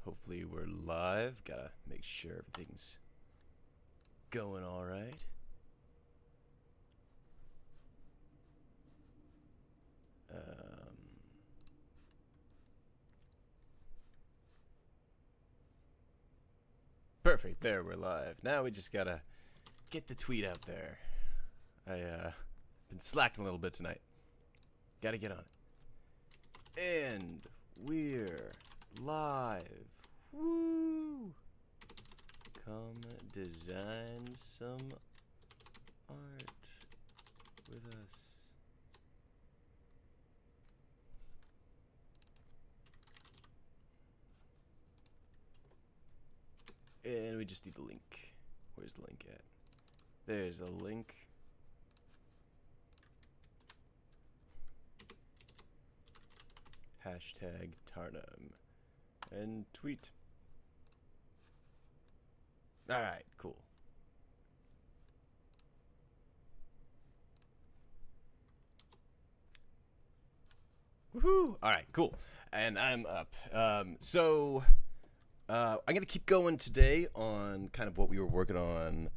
Hopefully we're live. Gotta make sure everything's going all right. Perfect. There, we're live. Now we just gotta get the tweet out there. Been slacking a little bit tonight. Gotta get on it. And we're live. Woo! Come design some art with us. And we just need the link. Where's the link at? There's the link. Hashtag Tarnum. And tweet. Alright, cool. Woohoo! Alright, cool. And I'm up. I'm gonna keep going today on kind of what we were working on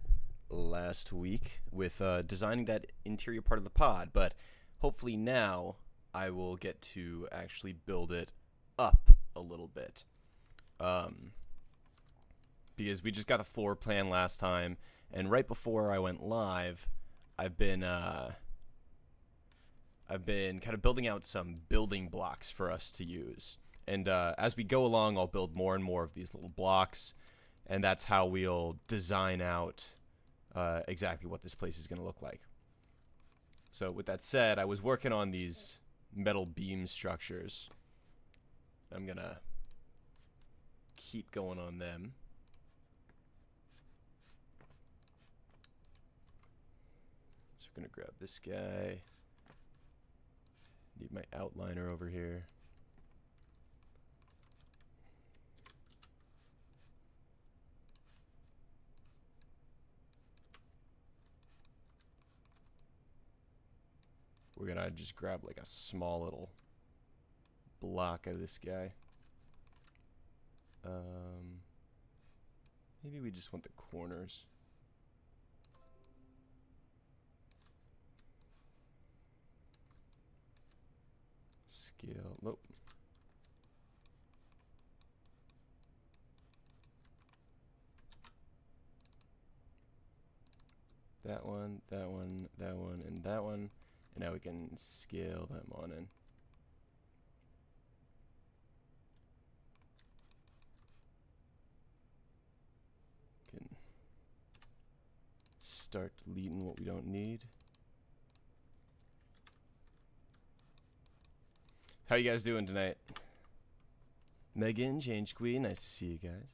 last week with designing that interior part of the pod, but hopefully now I will get to actually build it up a little bit. Because we just got the floor plan last time, and right before I went live, I've been kind of building out some building blocks for us to use. And as we go along, I'll build more and more of these little blocks, and that's how we'll design out exactly what this place is going to look like. So with that said, I was working on these metal beam structures. I'm going to keep going on them. So we're going to grab this guy. Need my outliner over here. We're gonna just grab like a small little block of this guy. Maybe we just want the corners. Scale. Nope. That one, that one, that one, and that one. And now we can scale them on in. Can start deleting what we don't need. How you guys doing tonight? Megan, Change Queen, nice to see you guys.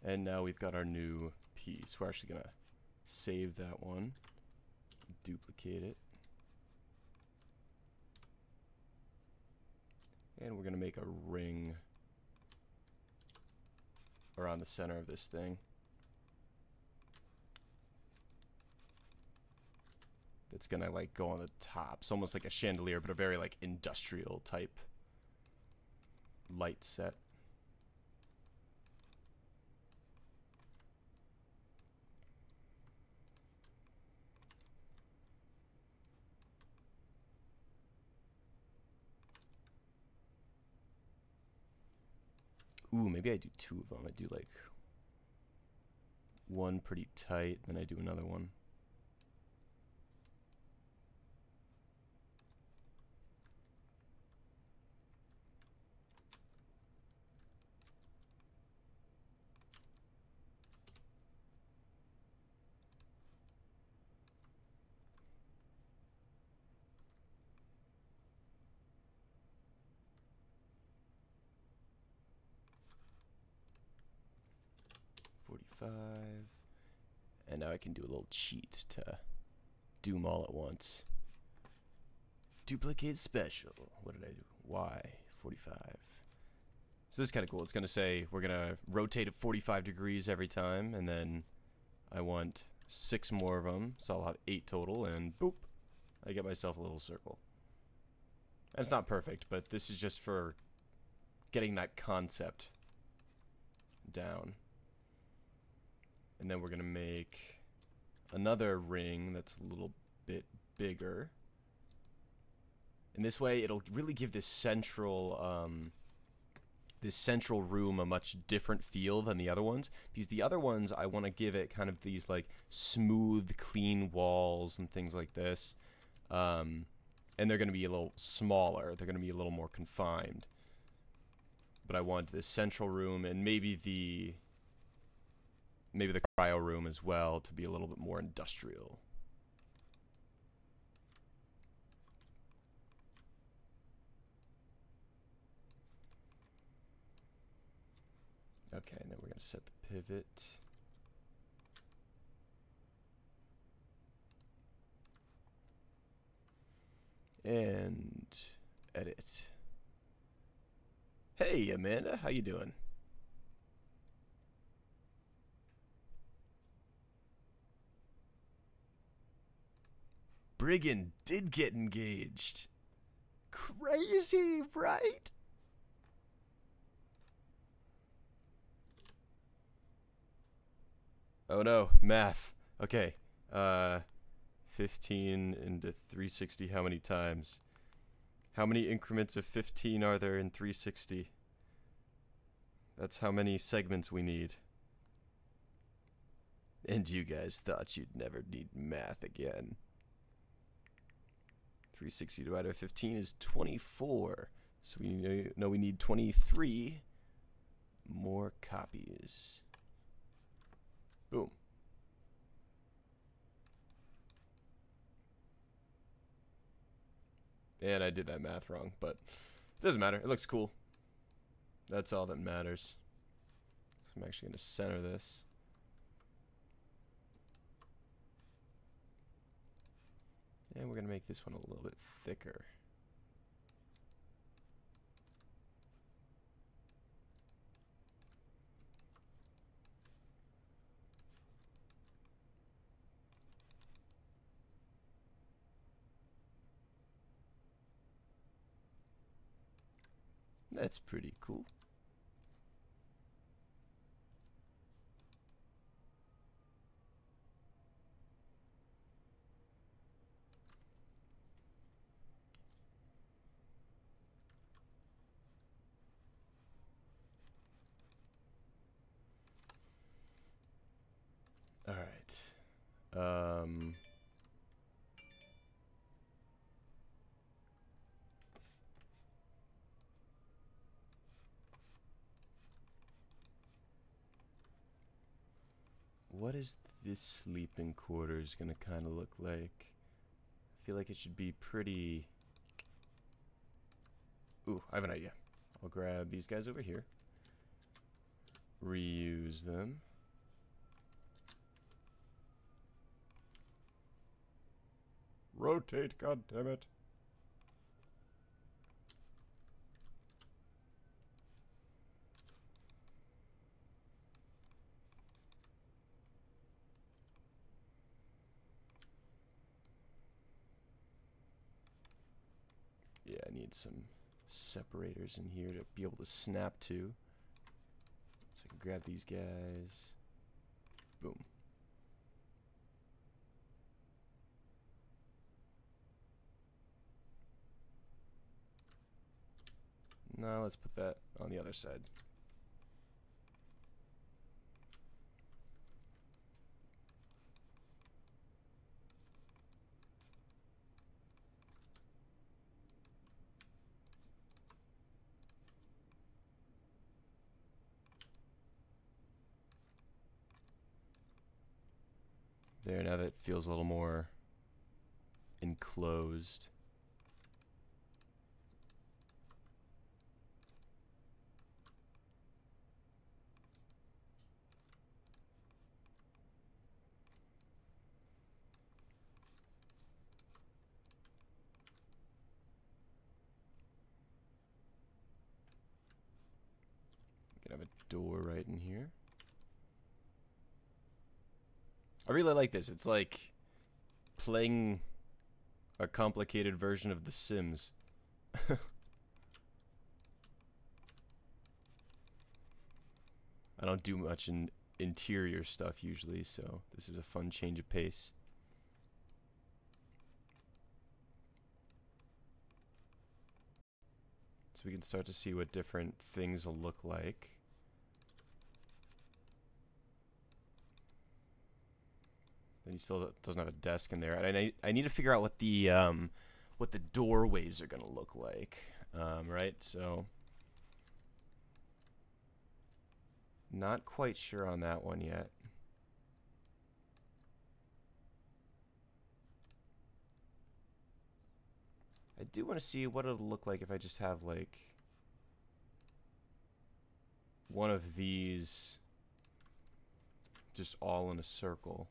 And now we've got our new piece. We're actually gonna save that one, duplicate it, and we're gonna make a ring around the center of this thing. It's gonna like go on the top. It's almost like a chandelier, but a very like industrial type light set. Ooh, maybe I do two of them. I do like one pretty tight, then I do another one. 45. And now I can do a little cheat to do them all at once. Duplicate special. What did I do? Y, 45. So this is kind of cool. It's going to say we're going to rotate at 45 degrees every time, and then I want 6 more of them, so I'll have 8 total, and boop, I get myself a little circle. And it's not perfect, but this is just for getting that concept down. And then we're going to make another ring that's a little bit bigger. And this way, it'll really give this central room a much different feel than the other ones. Because the other ones, I want to give it kind of these like smooth, clean walls and things like this. And they're going to be a little smaller. They're going to be a little more confined. But I want this central room and maybe the cryo room as well to be a little bit more industrial. Okay, and then we're going to set the pivot. And edit. Hey, Amanda, how you doing? Brigand did get engaged. Crazy, right? Oh no, math. Okay. 15 into 360 how many times? How many increments of 15 are there in 360? That's how many segments we need. And you guys thought you'd never need math again. 360 divided by 15 is 24. So we know we need 23 more copies. Boom. And I did that math wrong, but it doesn't matter. It looks cool. That's all that matters. So I'm actually going to center this. And we're going to make this one a little bit thicker. That's pretty cool. All right. What is this sleeping quarters gonna kind of look like? I feel like it should be pretty... Ooh, I have an idea. I'll grab these guys over here. Reuse them. Rotate, goddammit. Yeah, I need some separators in here to be able to snap to. So I can grab these guys. Boom. Now let's put that on the other side. There, now that feels a little more enclosed. can have a door right in here. I really like this. It's like playing a complicated version of The Sims. I don't do much in interior stuff usually, so this is a fun change of pace. So we can start to see what different things will look like. Then he still doesn't have a desk in there, and I need to figure out what the doorways are gonna look like, right? So not quite sure on that one yet. I do want to see what it'll look like if I just have like one of these just all in a circle.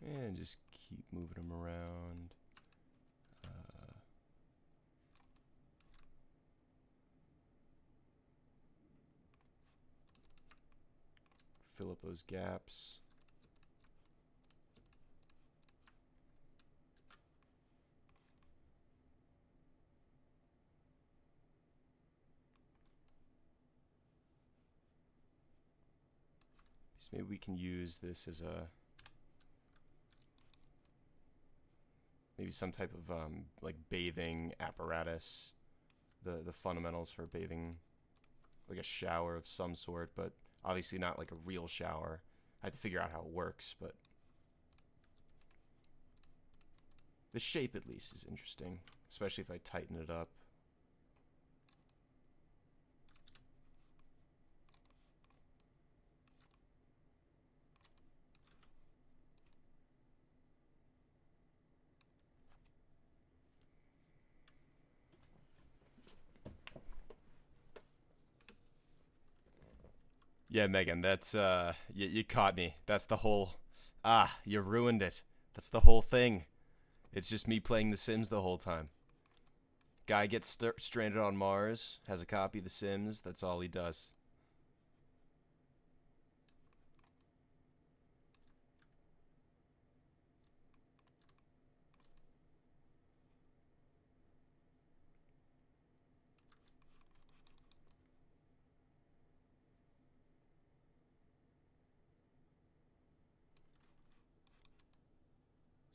And just keep moving them around. Fill up those gaps. So maybe we can use this as a maybe some type of like bathing apparatus. The fundamentals for bathing, like a shower of some sort, but obviously not like a real shower. I have to figure out how it works, but the shape at least is interesting, especially if I tighten it up. Yeah, Megan, that's you caught me. That's the whole you ruined it. That's the whole thing. It's just me playing The Sims the whole time. Guy gets stranded on Mars, has a copy of The Sims, that's all he does.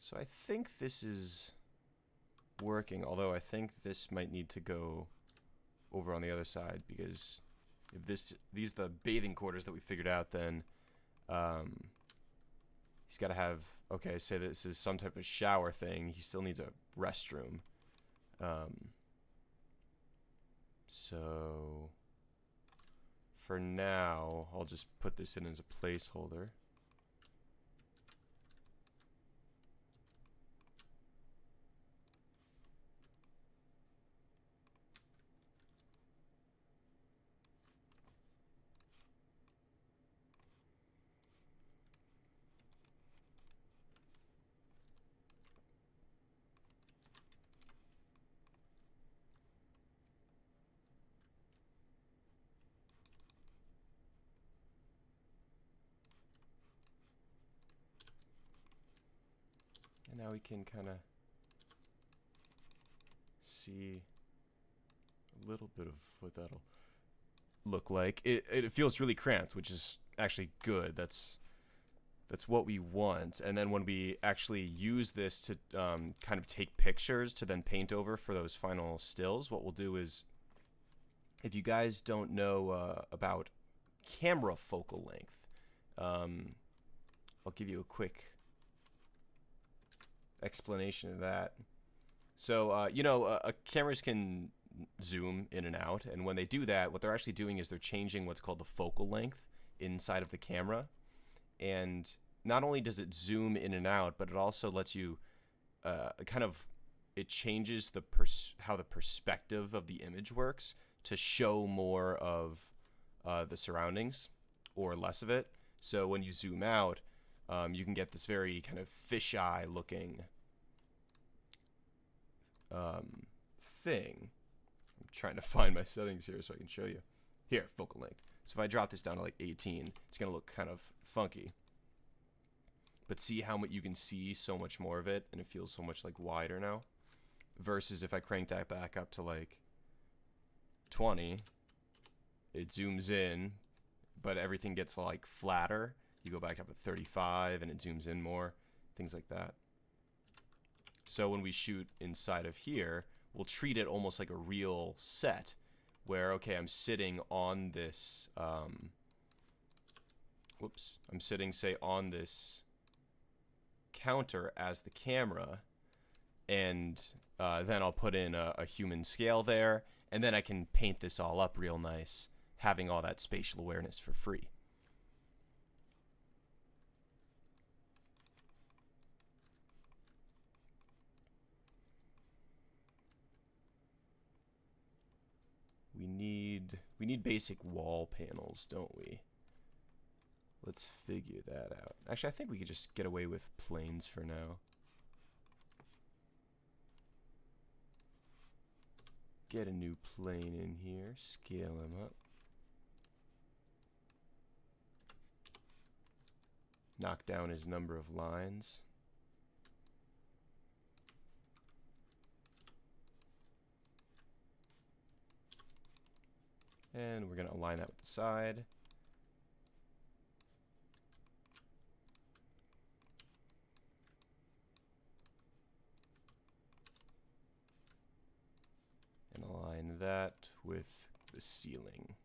So I think this is working, although I think this might need to go over on the other side, because if these are the bathing quarters that we figured out, then he's got to have, okay, say this is some type of shower thing, he still needs a restroom. So for now, I'll just put this in as a placeholder. And now we can kind of see a little bit of what that'll look like. It feels really cramped, which is actually good. That's what we want. And then when we actually use this to kind of take pictures to then paint over for those final stills, what we'll do is, if you guys don't know about camera focal length, I'll give you a quick explanation of that. So, cameras can zoom in and out. And when they do that, what they're actually doing is they're changing what's called the focal length inside of the camera. And not only does it zoom in and out, but it also lets you it changes how the perspective of the image works to show more of the surroundings or less of it. So when you zoom out, you can get this very kind of fisheye looking thing. I'm trying to find my settings here so I can show you. Here, focal length. So if I drop this down to like 18, it's going to look kind of funky. But see how you can see so much more of it, and it feels so much like wider now. Versus if I crank that back up to like 20, it zooms in, but everything gets like flatter. You go back up to 35 and it zooms in more, things like that. So when we shoot inside of here, we'll treat it almost like a real set where, okay, I'm sitting on this, I'm sitting, say, on this counter as the camera, and then I'll put in a human scale there, and then I can paint this all up real nice, having all that spatial awareness for free. We need basic wall panels, don't we? Let's figure that out. Actually, I think we could just get away with planes for now. Get a new plane in here, scale him up. Knock down his number of lines. And we're going to align that with the side. And align that with the ceiling.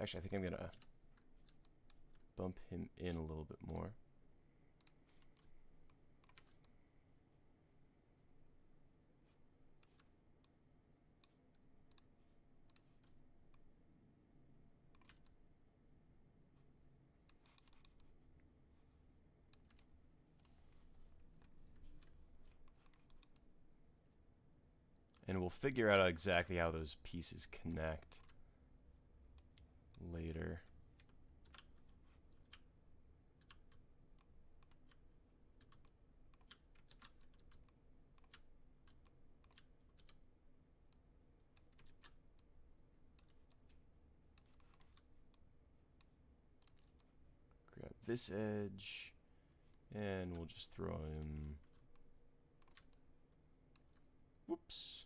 Actually, I think I'm going to bump him in a little bit more. And we'll figure out exactly how those pieces connect later. Grab this edge, and we'll just throw him. Whoops.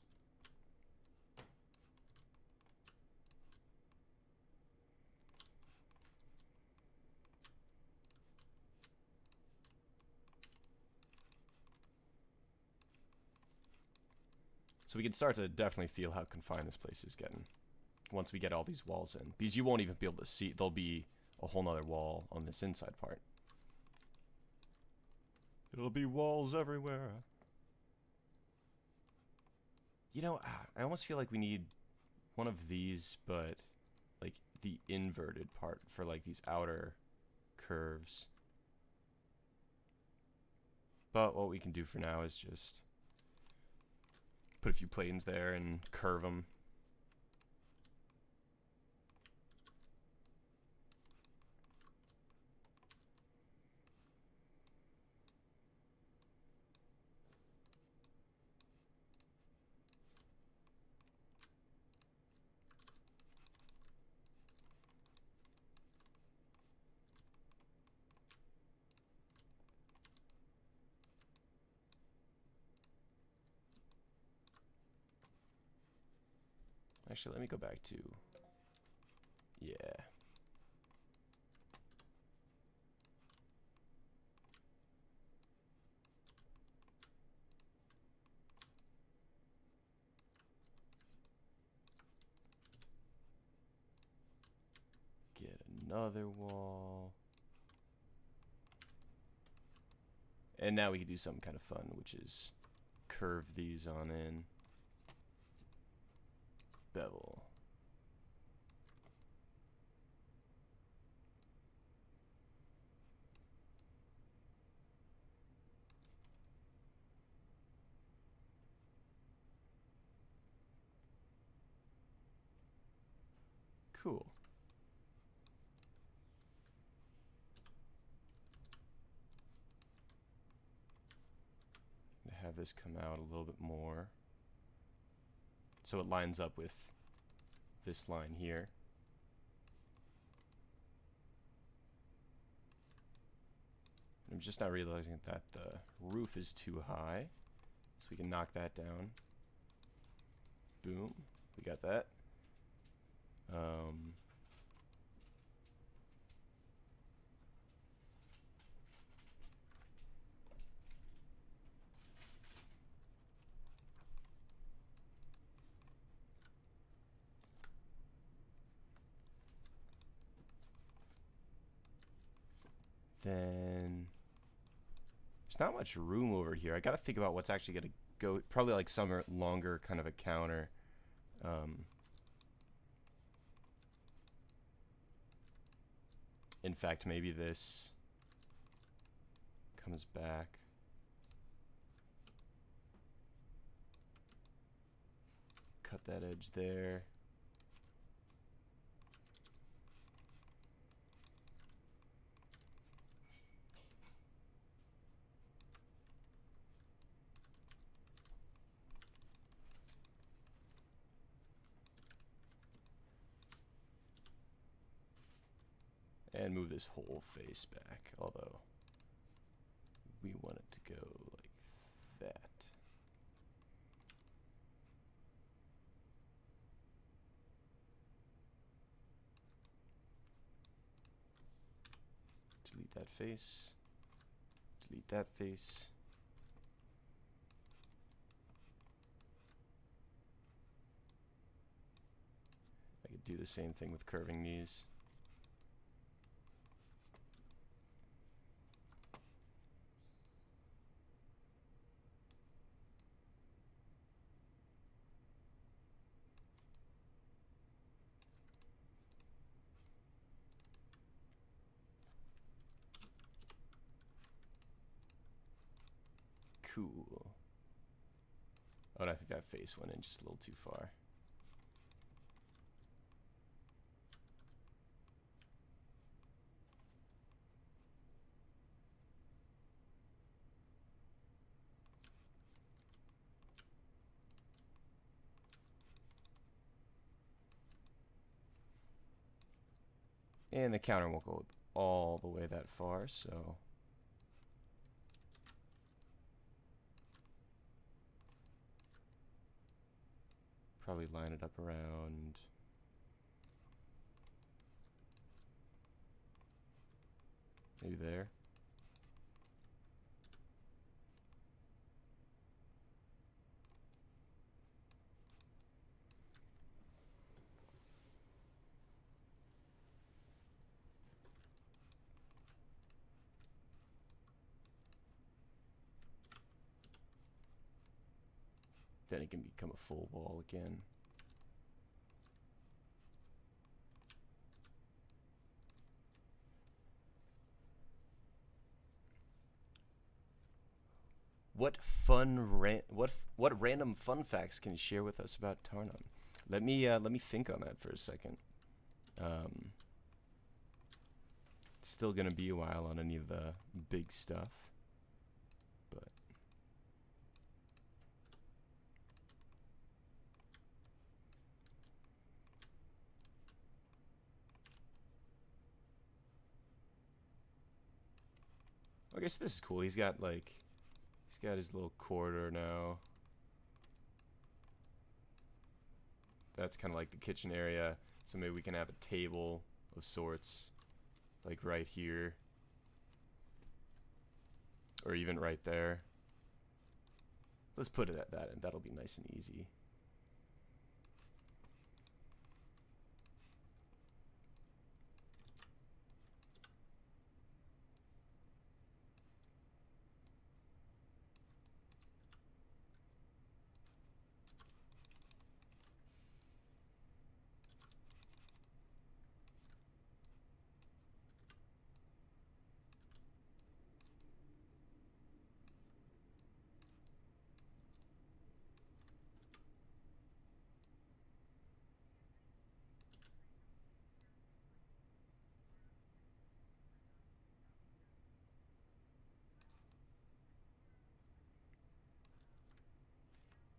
So we can start to definitely feel how confined this place is getting once we get all these walls in. Because you won't even be able to see. There'll be a whole nother wall on this inside part. It'll be walls everywhere. You know, I almost feel like we need one of these, but like the inverted part for like these outer curves. But what we can do for now is just put a few planes there and curve them. Actually, let me go back to, yeah. Get another wall. And now we can do something kind of fun, which is curve these on in. Bevel. Cool. Have this come out a little bit more so it lines up with this line here. I'm just not realizing that the roof is too high, so we can knock that down. Boom, we got that. Then there's not much room over here. I gotta think about what's actually gonna go. Probably like some longer kind of a counter. In fact, maybe this comes back. Cut that edge there. And move this whole face back, although we want it to go like that. Delete that face. Delete that face. I could do the same thing with curving these. Cool. Oh, and I think that face went in just a little too far. And the counter won't go all the way that far, so probably line it up around maybe there. Then it can become a full wall again. What what random fun facts can you share with us about Tarnum? Let me think on that for a second. It's still gonna be a while on any of the big stuff, but I guess this is cool. He's got his little corridor now. That's kind of like the kitchen area, so maybe we can have a table of sorts, like right here, or even right there. Let's put it at that, and that'll be nice and easy.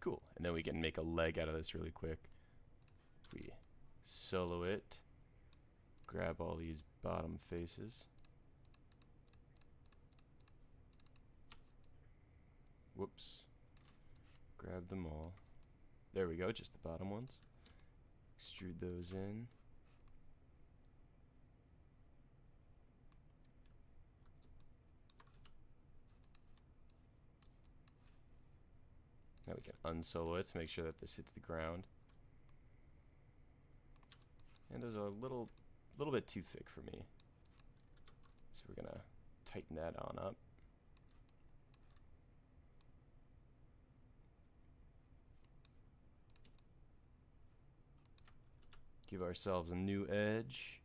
Cool. And then we can make a leg out of this really quick. We solo it. Grab all these bottom faces. Whoops. Grab them all. There we go, just the bottom ones. Extrude those in. Now we can unsolo it to make sure that this hits the ground. And those are a little bit too thick for me. So we're gonna tighten that on up. Give ourselves a new edge.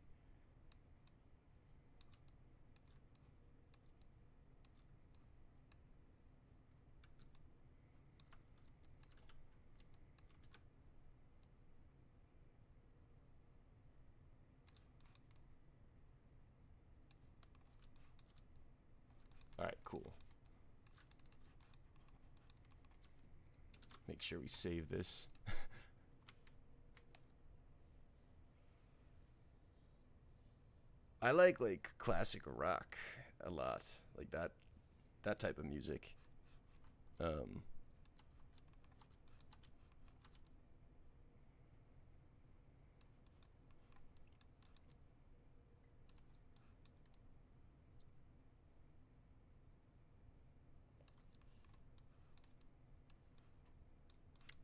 Alright, cool. Make sure we save this. I like classic rock a lot, like that type of music. I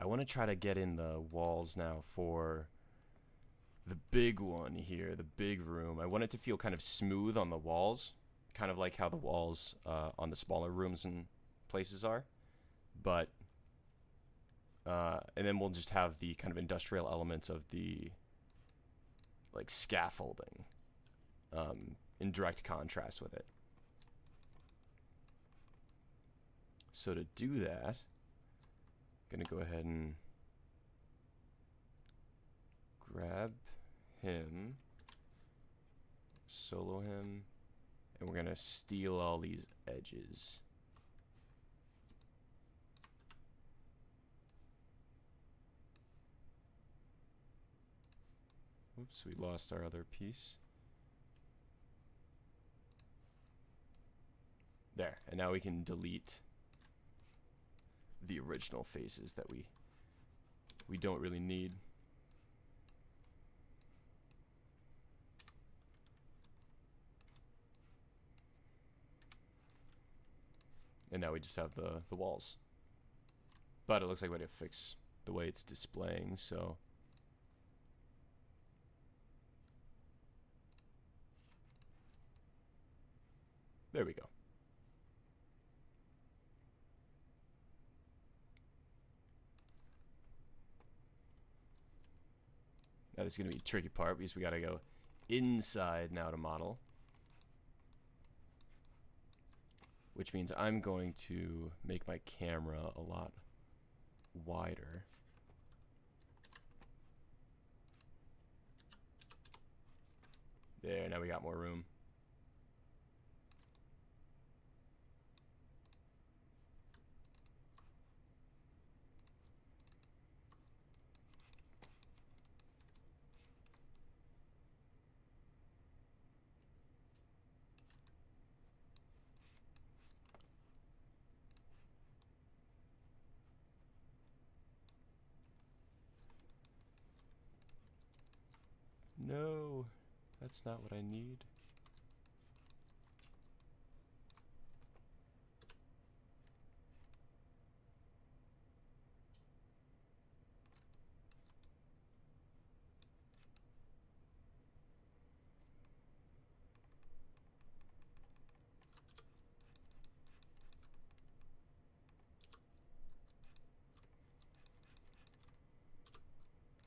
want to try to get in the walls now for the big one here, the big room. I want it to feel kind of smooth on the walls, kind of like how the walls on the smaller rooms and places are. But, and then we'll just have the kind of industrial elements of the, like, scaffolding in direct contrast with it. So to do that, I'm going to go ahead and grab him, solo him, and we're gonna steal all these edges. Oops, we lost our other piece. There, and now we can delete the original faces that we don't really need. And now we just have the walls. But it looks like we have to fix the way it's displaying, so. There we go. Now this is going to be a tricky part because we got to go inside now to model. Which means I'm going to make my camera a lot wider. There, now we got more room. No, that's not what I need.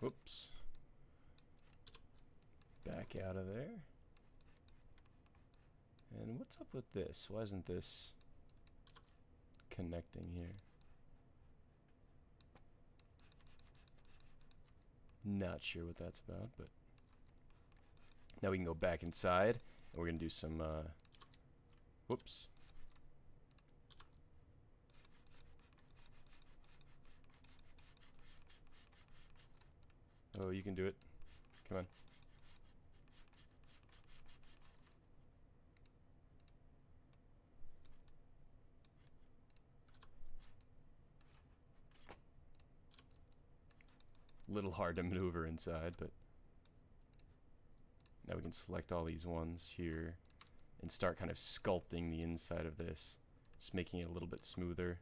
Whoops. Back out of there. And what's up with this? Why isn't this connecting here? Not sure what that's about, but now we can go back inside and we're gonna do some whoops. go. You can do it. Come on. Little hard to maneuver inside, but now we can select all these ones here and start kind of sculpting the inside of this, just making it a little bit smoother.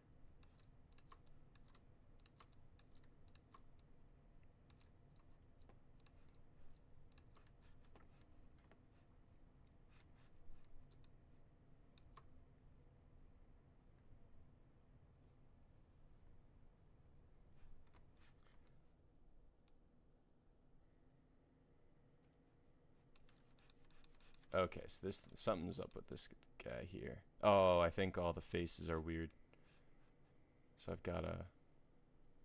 Okay, so this something's up with this guy here. Oh, I think all the faces are weird. So I've got to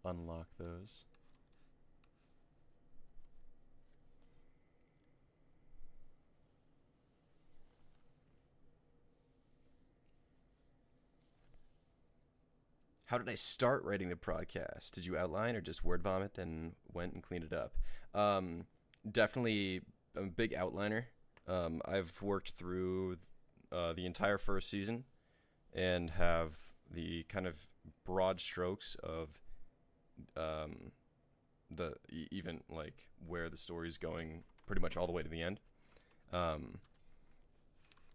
unlock those. How did I start writing the podcast? Did you outline or just word vomit, then went and cleaned it up? Definitely I'm a big outliner. I've worked through the entire first season and have the kind of broad strokes of even like where the story's going pretty much all the way to the end.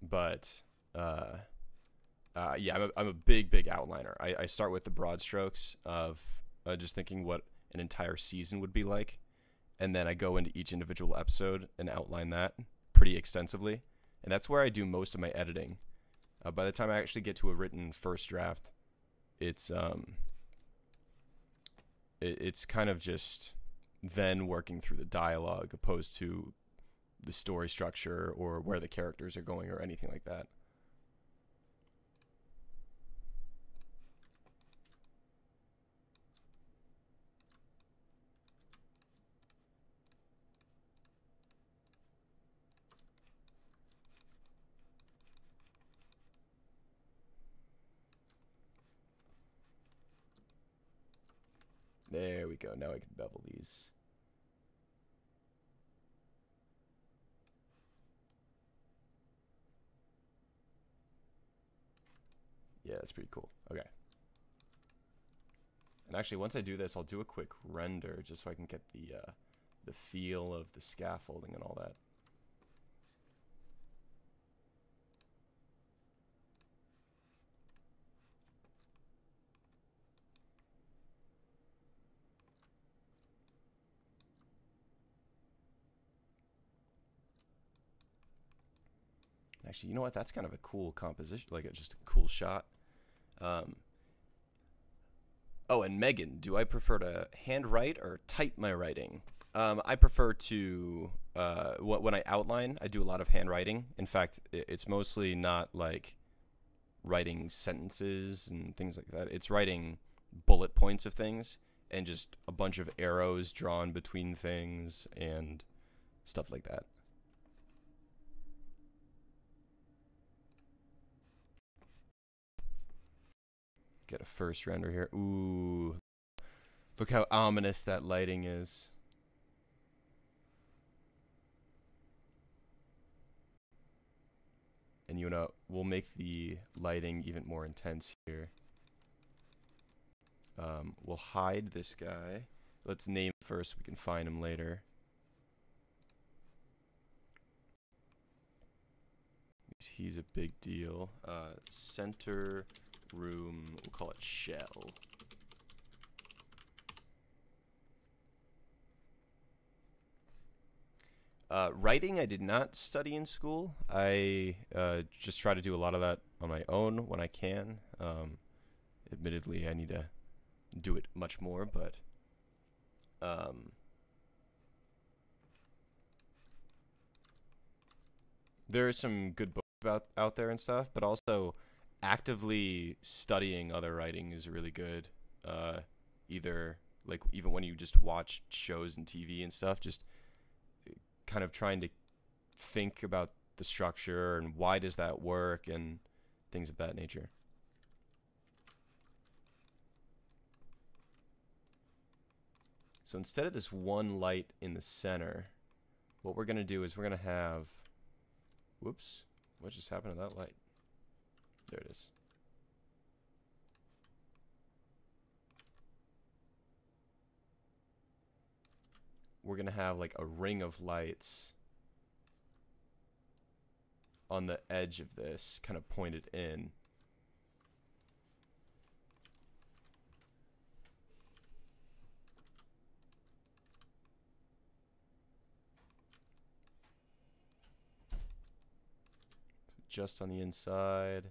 But yeah, I'm a big outliner. I start with the broad strokes of just thinking what an entire season would be like, and then I go into each individual episode and outline that pretty extensively, and that's where I do most of my editing. By the time I actually get to a written first draft, it's kind of just then working through the dialogue opposed to the story structure or where the characters are going or anything like that. There we go. Now I can bevel these. Yeah, that's pretty cool. Okay. And actually, once I do this, I'll do a quick render just so I can get the feel of the scaffolding and all that. Actually, you know what? That's kind of a cool composition, like just a cool shot. Oh, and Megan, do I prefer to handwrite or type my writing? I prefer to, when I outline, I do a lot of handwriting. In fact, it's mostly not like writing sentences and things like that. It's writing bullet points of things and just a bunch of arrows drawn between things and stuff like that. Get a first render here. Ooh. Look how ominous that lighting is. And you know, we'll make the lighting even more intense here. We'll hide this guy. Let's name him first so we can find him later. He's a big deal. Center room, we'll call it shell. Writing, I did not study in school. I just try to do a lot of that on my own when I can. Admittedly, I need to do it much more, but there are some good books out there and stuff, but also actively studying other writing is really good. Either like even when you just watch shows and TV and stuff, just kind of trying to think about the structure and why does that work and things of that nature. So instead of this one light in the center, what we're going to do is we're going to have... Whoops. What just happened to that light? There it is. We're going to have like a ring of lights on the edge of this, kind of pointed in. Just on the inside,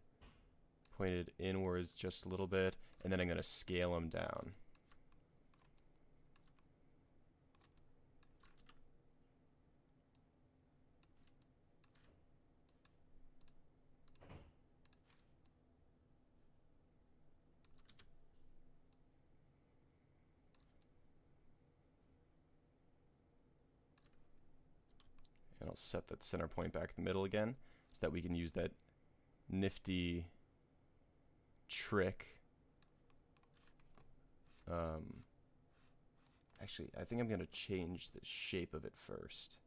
pointed inwards just a little bit, and then I'm going to scale them down. And I'll set that center point back in the middle again so that we can use that nifty trick. Actually, I think I'm going to change the shape of it first.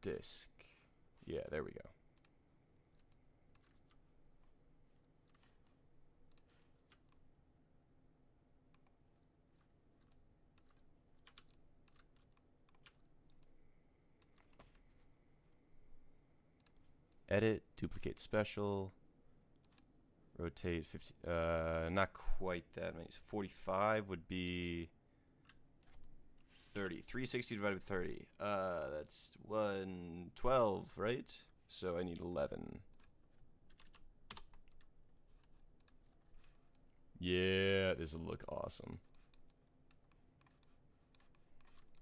Disc. Yeah, there we go. Edit, duplicate special, rotate 50, not quite that many. So 45 would be 30. 360 divided by 30. That's 112, right? So I need 11. Yeah, this will look awesome.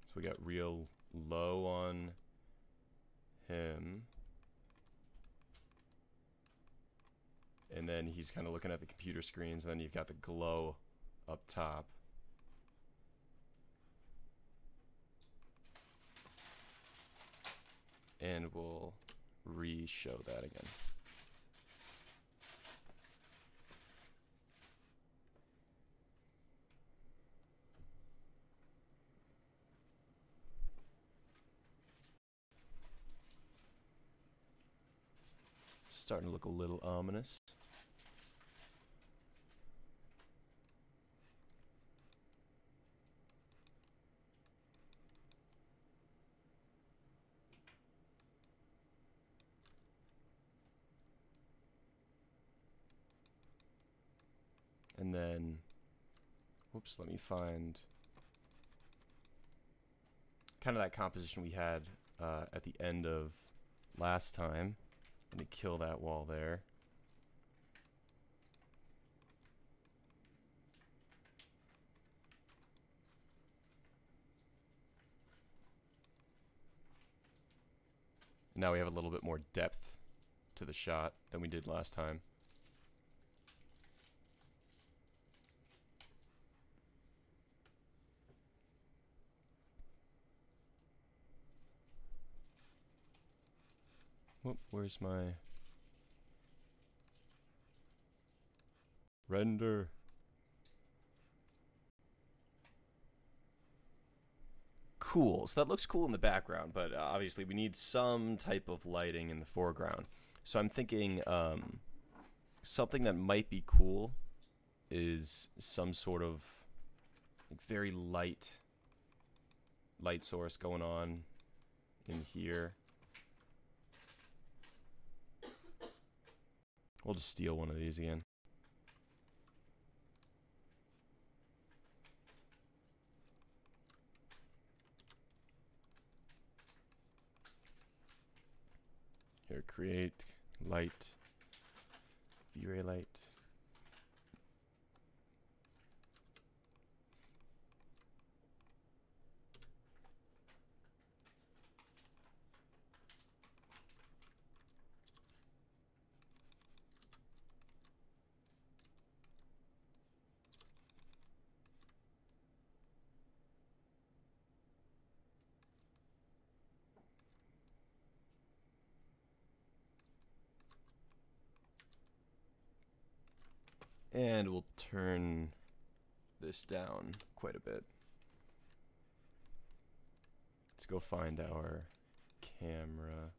So we got real low on him. And then he's kind of looking at the computer screens, and then you've got the glow up top. And we'll re-show that again. Starting to look a little ominous. And then, whoops, let me find kind of that composition we had at the end of last time. Let me kill that wall there. Now we have a little bit more depth to the shot than we did last time. Whoop, where's my render? Cool. So that looks cool in the background, but obviously we need some type of lighting in the foreground. So I'm thinking something that might be cool is some sort of like very light source going on in here. We'll just steal one of these again. Here, create light, V-ray light. And we'll turn this down quite a bit. Let's go find our camera.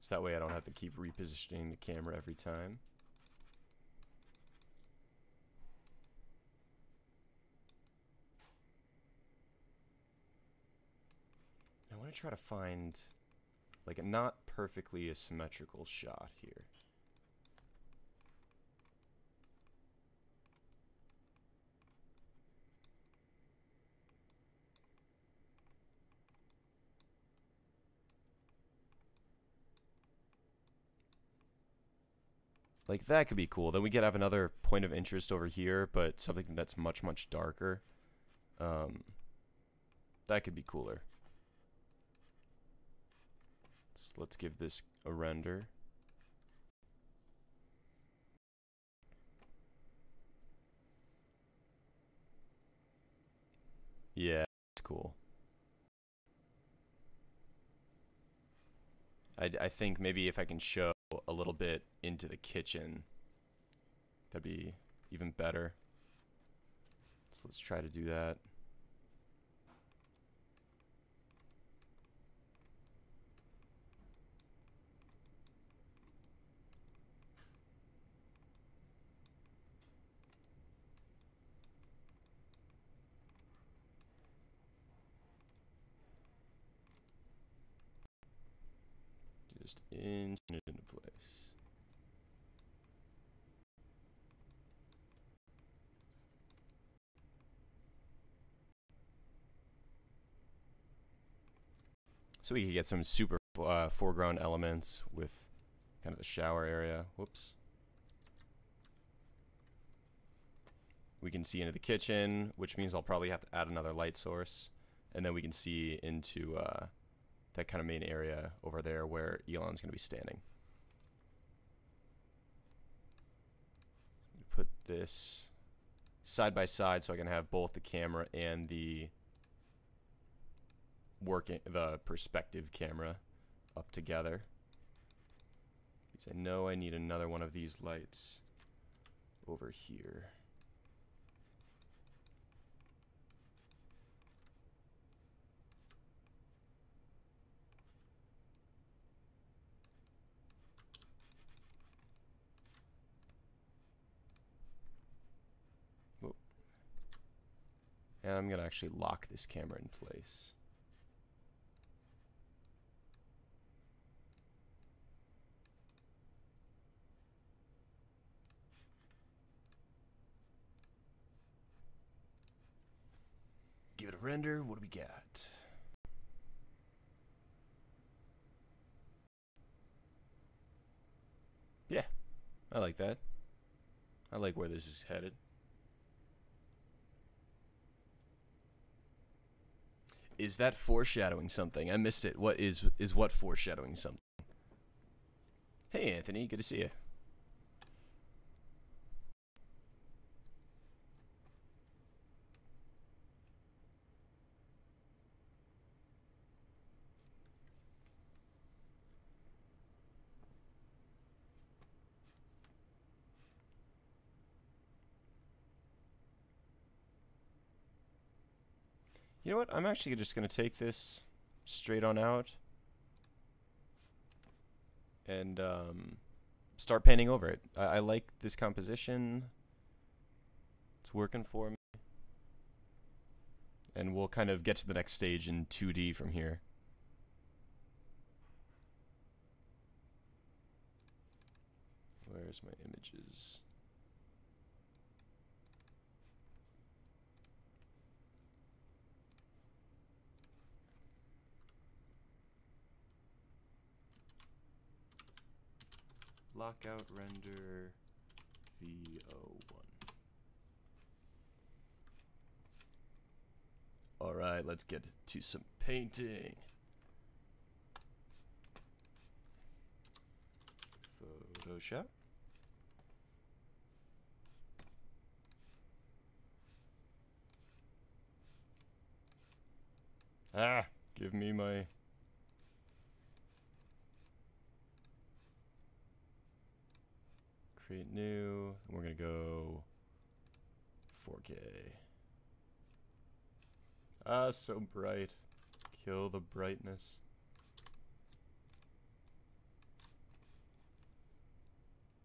So that way I don't have to keep repositioning the camera every time. I want to try to find like a not perfectly a symmetrical shot here. Like that could be cool. Then we could have another point of interest over here, but something that's much, much darker. That could be cooler. So let's give this a render. Yeah, that's cool. I think maybe if I can show a little bit into the kitchen, that'd be even better. So let's try to do that. Just inch it into place. So we could get some super foreground elements with kind of the shower area. Whoops. We can see into the kitchen, which means I'll probably have to add another light source. And then we can see into that kind of main area over there where Elon's going to be standing. Put this side by side so I can have both the camera and the perspective camera up together. Because I know I need another one of these lights over here. And I'm going to actually lock this camera in place. Give it a render. What do we got? Yeah, I like that. I like where this is headed. Is that foreshadowing something? I missed it. What is what foreshadowing something? Hey, Anthony. Good to see you. You know what? I'm actually just going to take this straight on out and start painting over it. I like this composition. It's working for me. And we'll kind of get to the next stage in 2D from here. Where's my images? Lockout render VO1. All right, let's get to some painting. Photoshop. Ah, give me my... create new. And we're gonna go 4K. Ah, so bright. Kill the brightness.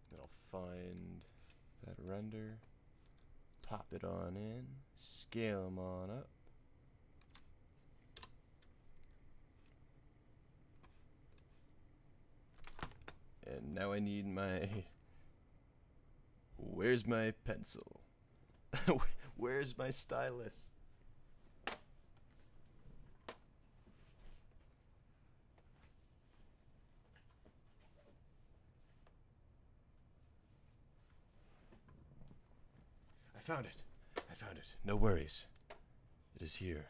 Then I'll find that render. Pop it on in. Scale them on up. And now I need my... Where's my pencil? Where's my stylus? I found it. I found it. No worries. It is here.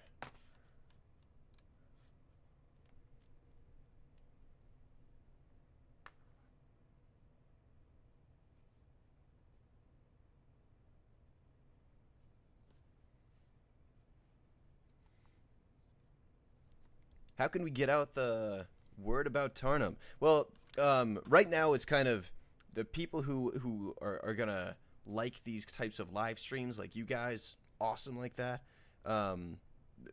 How can we get out the word about Tarnum? Well, right now it's kind of the people who are gonna like these types of live streams, like you guys, awesome like that.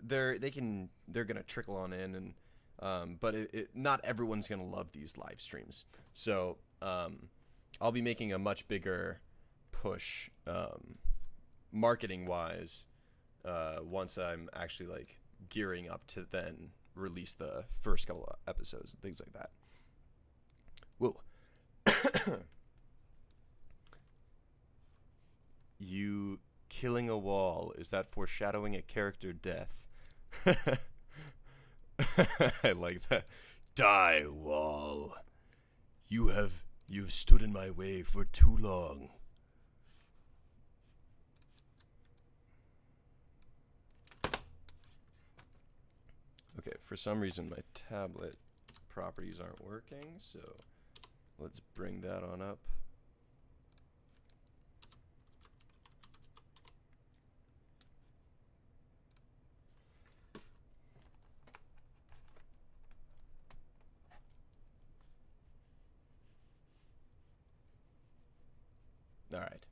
They're gonna trickle on in, and but not everyone's gonna love these live streams. So I'll be making a much bigger push, marketing wise, once I'm actually like gearing up to then release the first couple of episodes and things like that. Whoa. You killing a wall, is that foreshadowing a character death? I like that. Die, wall. You've stood in my way for too long. Okay, for some reason my tablet properties aren't working, so let's bring that on up. All right.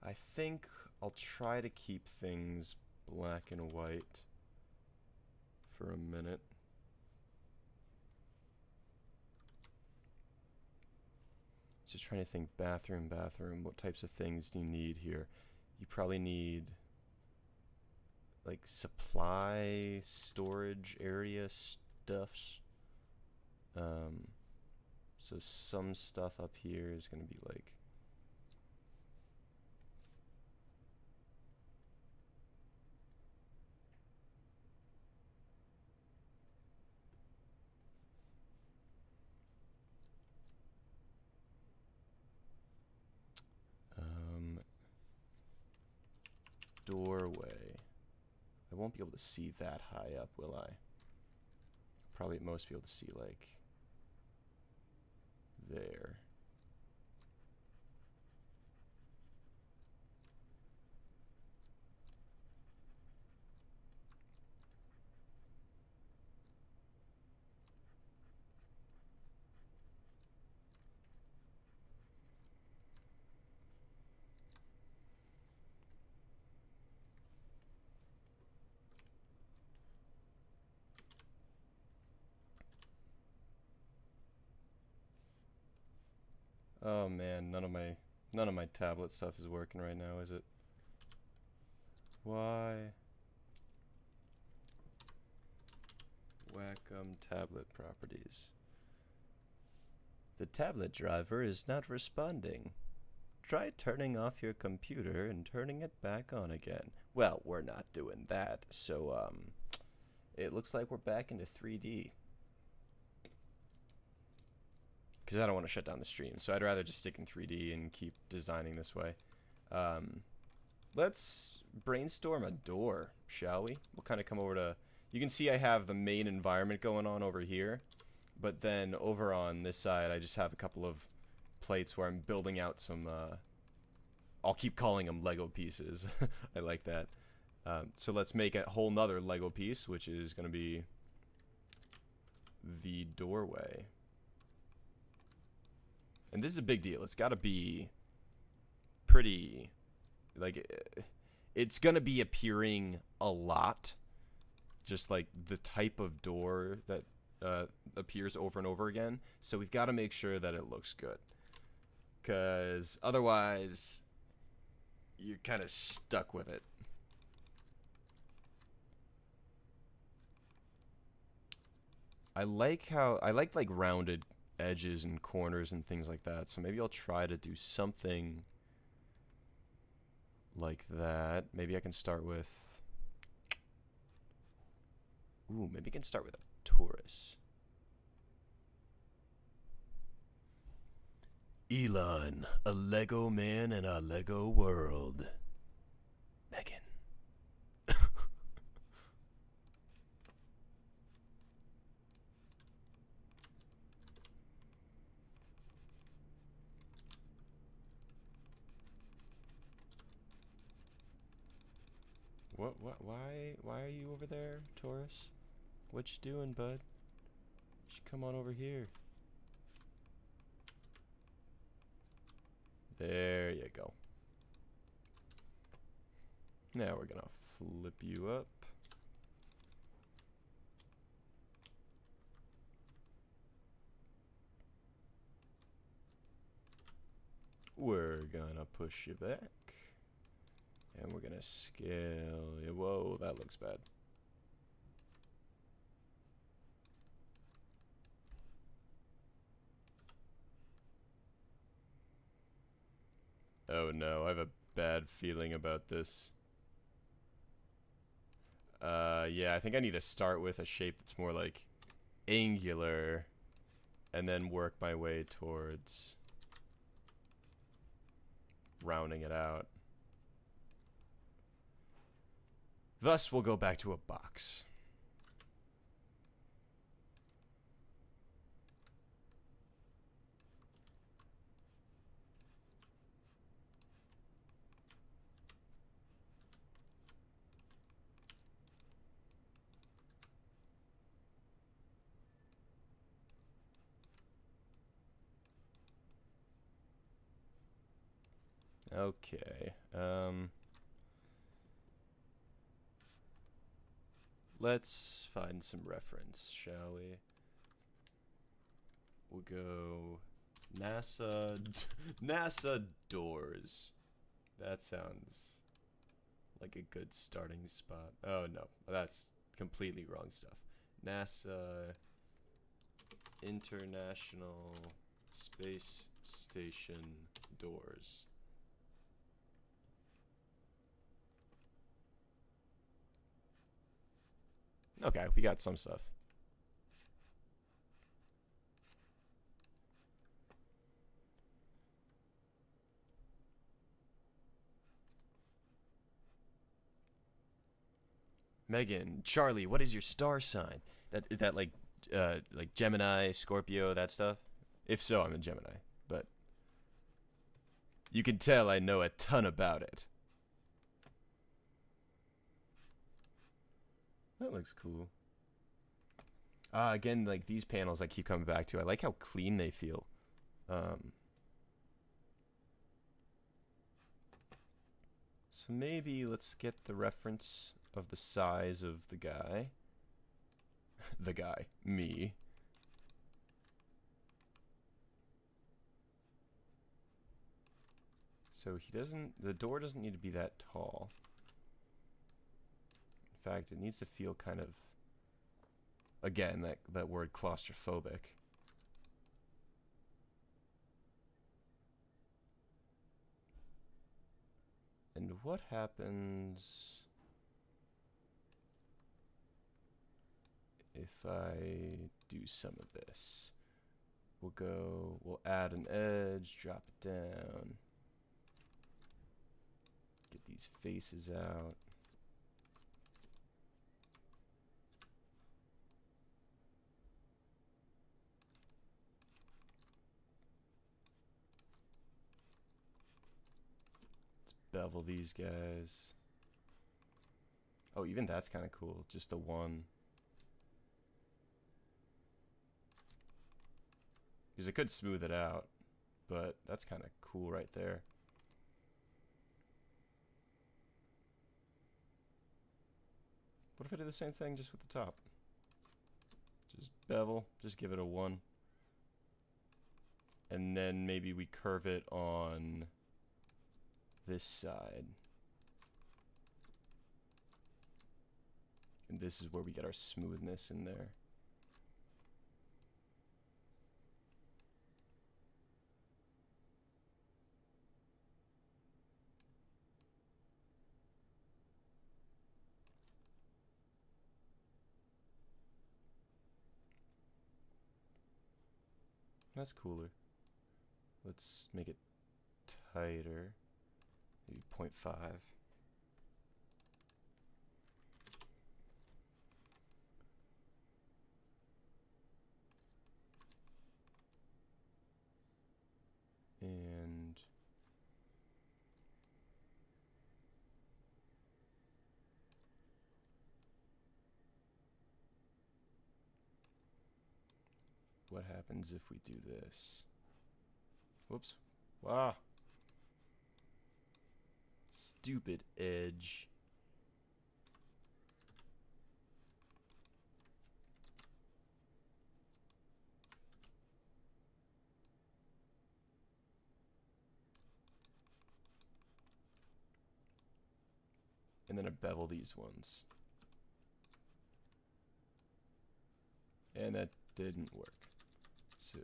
I think I'll try to keep things black and white for a minute. Just trying to think, bathroom, what types of things do you need here? You probably need like supply storage area stuffs. So some stuff up here is going to be like doorway. I won't be able to see that high up, will I? Probably at most be able to see like there. Oh man, none of my tablet stuff is working right now, is it? Why? Wacom tablet properties. The tablet driver is not responding. Try turning off your computer and turning it back on again. Well, we're not doing that, so it looks like we're back into 3D. Because I don't want to shut down the stream, so I'd rather just stick in 3D and keep designing this way. Let's brainstorm a door, shall we? We'll kind of come over to... You can see I have the main environment going on over here, but then over on this side I just have a couple of plates where I'm building out some... I'll keep calling them Lego pieces. I like that. So let's make a whole nother Lego piece, which is going to be the doorway. And this is a big deal. It's got to be pretty, like, it's going to be appearing a lot. Just like the type of door that appears over and over again. So we've got to make sure that it looks good. Because otherwise, you're kind of stuck with it. I like like rounded edges and corners and things like that. So maybe I'll try to do something like that. Maybe I can start with... Ooh, maybe I can start with a Taurus. Elon, a Lego man in a Lego world. Megan. Why are you over there, Taurus? What you doing, bud? You should come on over here. There you go. Now we're gonna flip you up. We're gonna push you back. And we're gonna scale you. Whoa, that looks bad. Oh no, I have a bad feeling about this. Yeah, I think I need to start with a shape that's more like angular and then work my way towards rounding it out. Thus, we'll go back to a box. Okay. Let's find some reference, shall we? We'll go NASA doors. That sounds like a good starting spot. Oh no, that's completely wrong stuff. NASA International Space Station doors. Okay, we got some stuff. Megan, Charlie, what is your star sign? Is that like Gemini, Scorpio, that stuff? If so, I'm a Gemini, but you can tell I know a ton about it. That looks cool. Again, like these panels I keep coming back to. I like how clean they feel. So maybe let's get the reference of the size of the guy. The guy, me. So the door doesn't need to be that tall. In fact, it needs to feel kind of, again, that word claustrophobic. And what happens if I do some of this? We'll add an edge, drop it down. Get these faces out. Let's bevel these guys. Oh, even that's kind of cool. Just the one. Because it could smooth it out, but that's kind of cool right there. What if I did the same thing just with the top? Just bevel, just give it a 1. And then maybe we curve it on this side. And this is where we get our smoothness in there. That's cooler. Let's make it tighter. Maybe 0.5. And what happens if we do this? Whoops. Wow. Stupid edge. And then I bevel these ones. And that didn't work. So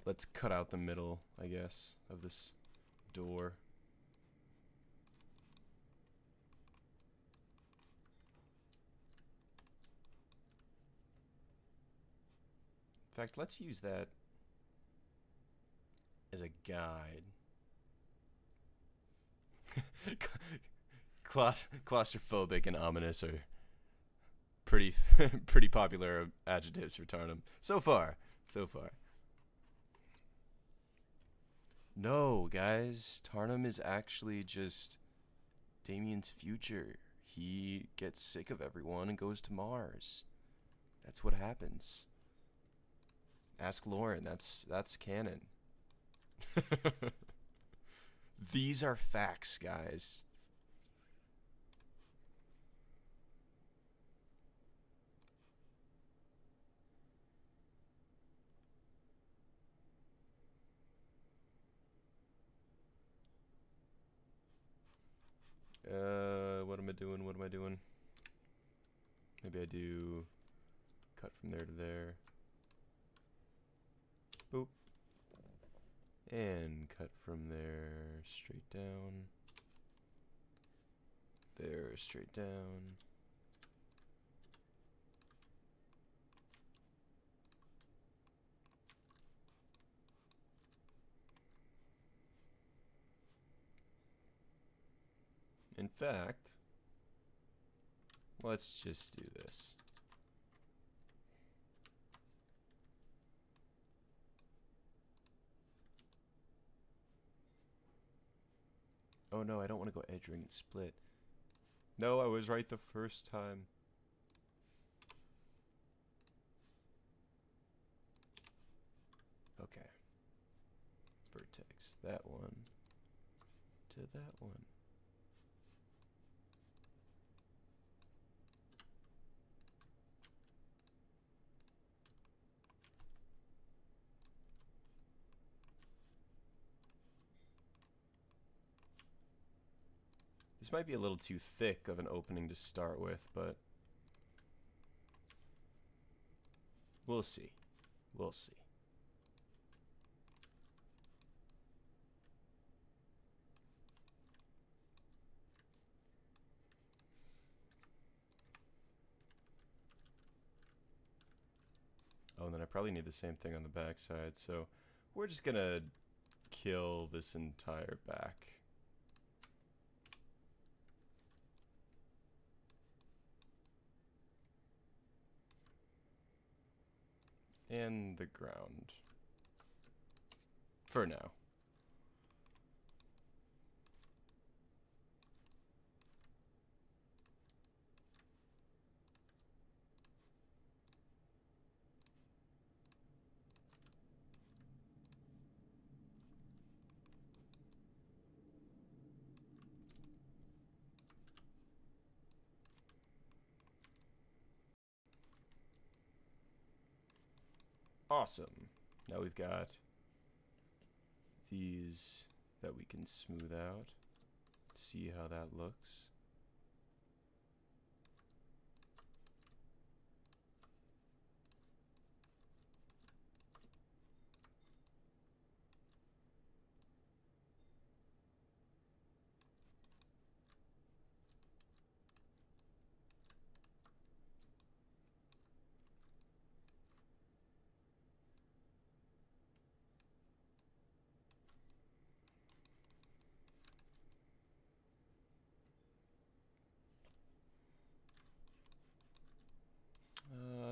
let's cut out the middle, I guess, of this door. In fact, let's use that as a guide. Claustrophobic and ominous are pretty pretty popular adjectives for Tarnum. So far. No, guys. Tarnum is actually just Damien's future. He gets sick of everyone and goes to Mars. That's what happens. Ask Lauren. That's canon. These are facts, guys. What am I doing? Maybe I do cut from there to there. Boop. And cut from there straight down. There, straight down. In fact, let's just do this. Oh no, I don't want to go edge ring and split. No, I was right the first time. Okay. Vertex, that one to that one. This might be a little too thick of an opening to start with, but we'll see. We'll see. Oh, and then I probably need the same thing on the back side, so we're just gonna kill this entire back. And the ground. For now. Awesome. Now we've got these that we can smooth out. See how that looks.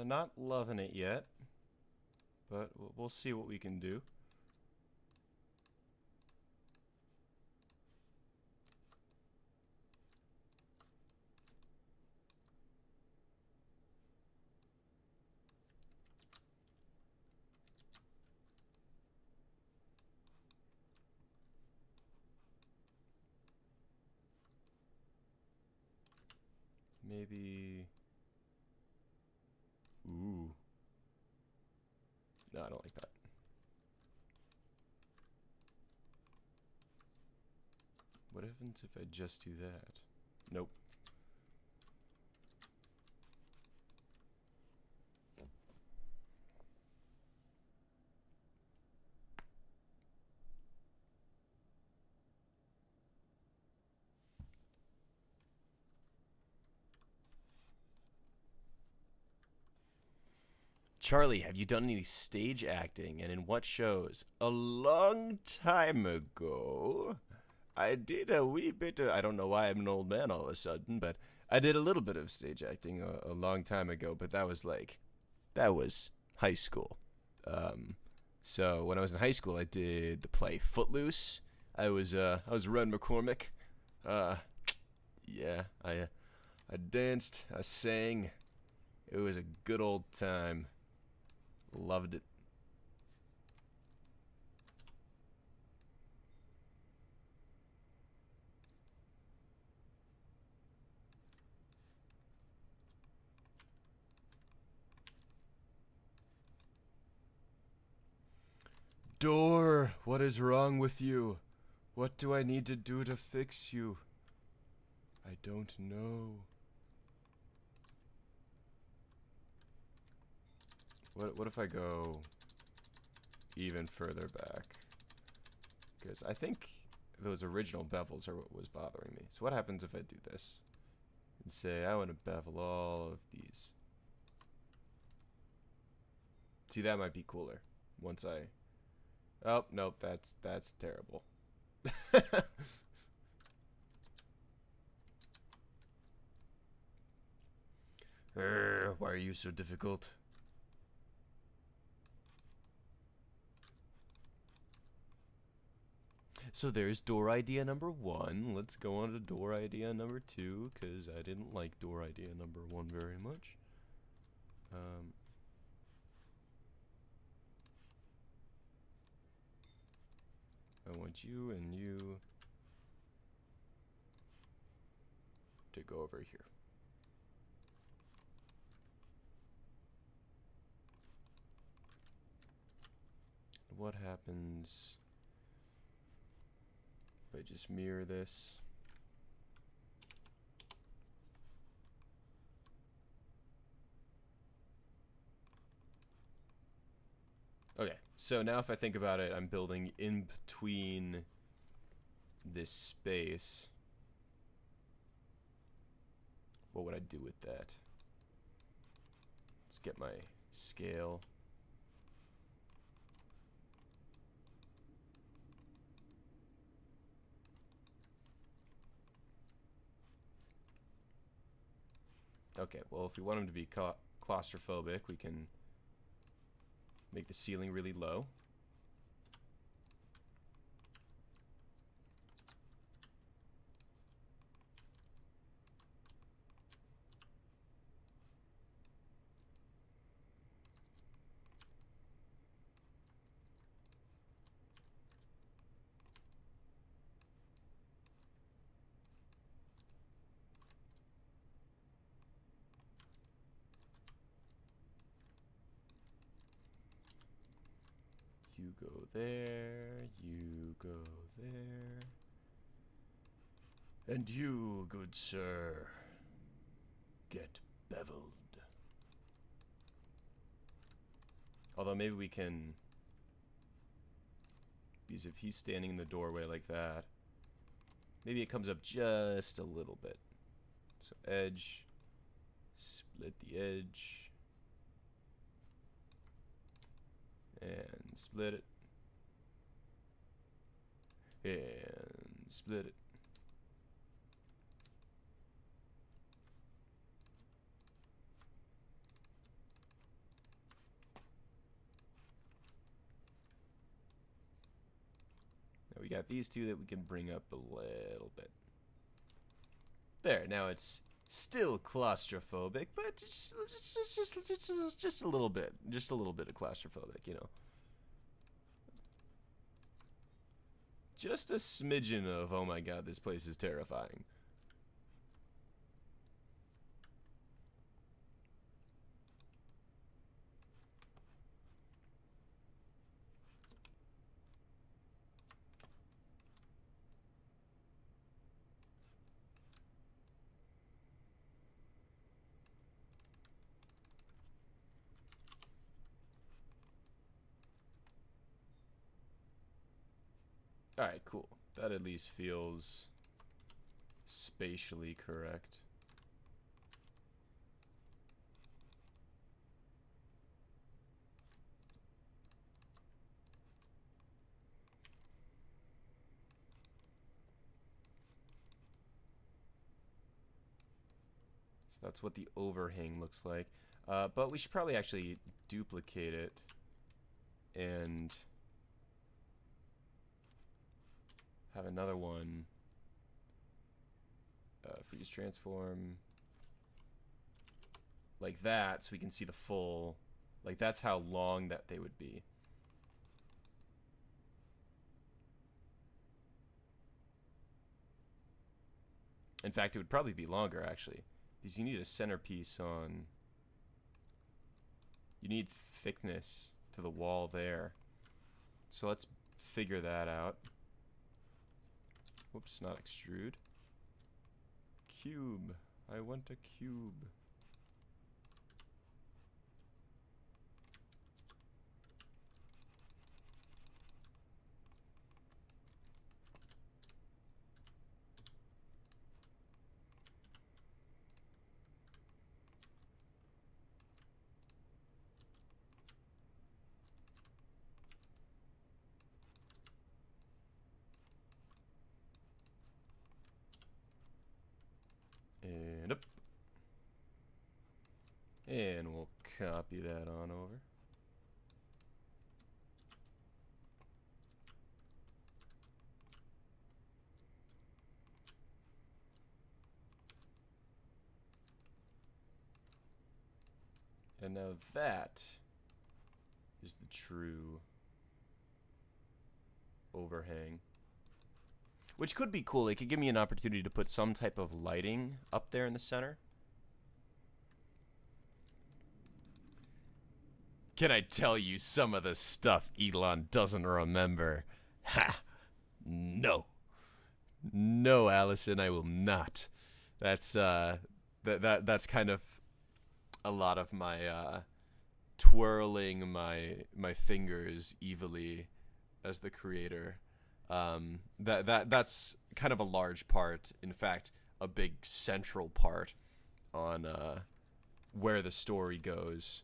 Not loving it yet, but we'll see what we can do. Maybe... Ooh. No, I don't like that. What happens if I just do that? Nope. Charlie, have you done any stage acting, and in what shows? A long time ago, I did a wee bit of, I don't know why I'm an old man all of a sudden, but I did a little bit of stage acting a long time ago, but that was high school. So when I was in high school, I did the play Footloose. I was Red McCormick. Uh, yeah, I danced, I sang. It was a good old time. Loved it. Door, what is wrong with you? What do I need to do to fix you? I don't know. What if I go even further back? Because I think those original bevels are what was bothering me. So what happens if I do this? And say, I want to bevel all of these. See, that might be cooler. Once I... Oh, nope, that's terrible. Why are you so difficult? So there's door idea number 1. Let's go on to door idea number 2, because I didn't like door idea number 1 very much. I want you and you to go over here. What happens if I just mirror this? Okay, so now if I think about it, I'm building in between this space. What would I do with that? Let's get my scale. Okay, well, if we want him to be claustrophobic, we can make the ceiling really low. go there, you go there. And you, good sir, get beveled. Although maybe we can, because if he's standing in the doorway like that, maybe it comes up just a little bit. So edge, split the edge, and split it, and split it. Now we got these two that we can bring up a little bit. There, now it's still claustrophobic, but just a little bit. Just a little bit of claustrophobic, you know. Just a smidgen of, oh my god, this place is terrifying. Alright, cool. That at least feels spatially correct. So that's what the overhang looks like. But we should probably actually duplicate it and have another one. Freeze transform like that, so we can see the full, like that's how long that they would be. In fact, it would probably be longer actually, because you need a centerpiece on, you need thickness to the wall there. So let's figure that out. Whoops, not extrude. Cube. I want a cube. And up. And we'll copy that on over. And now that is the true overhang. Which could be cool. It could give me an opportunity to put some type of lighting up there in the center. Can I tell you some of the stuff Elon doesn't remember? Ha! No. No, Allison, I will not. That's that's kind of a lot of my twirling my fingers evilly as the creator. That's kind of a large part, in fact, a big central part on where the story goes.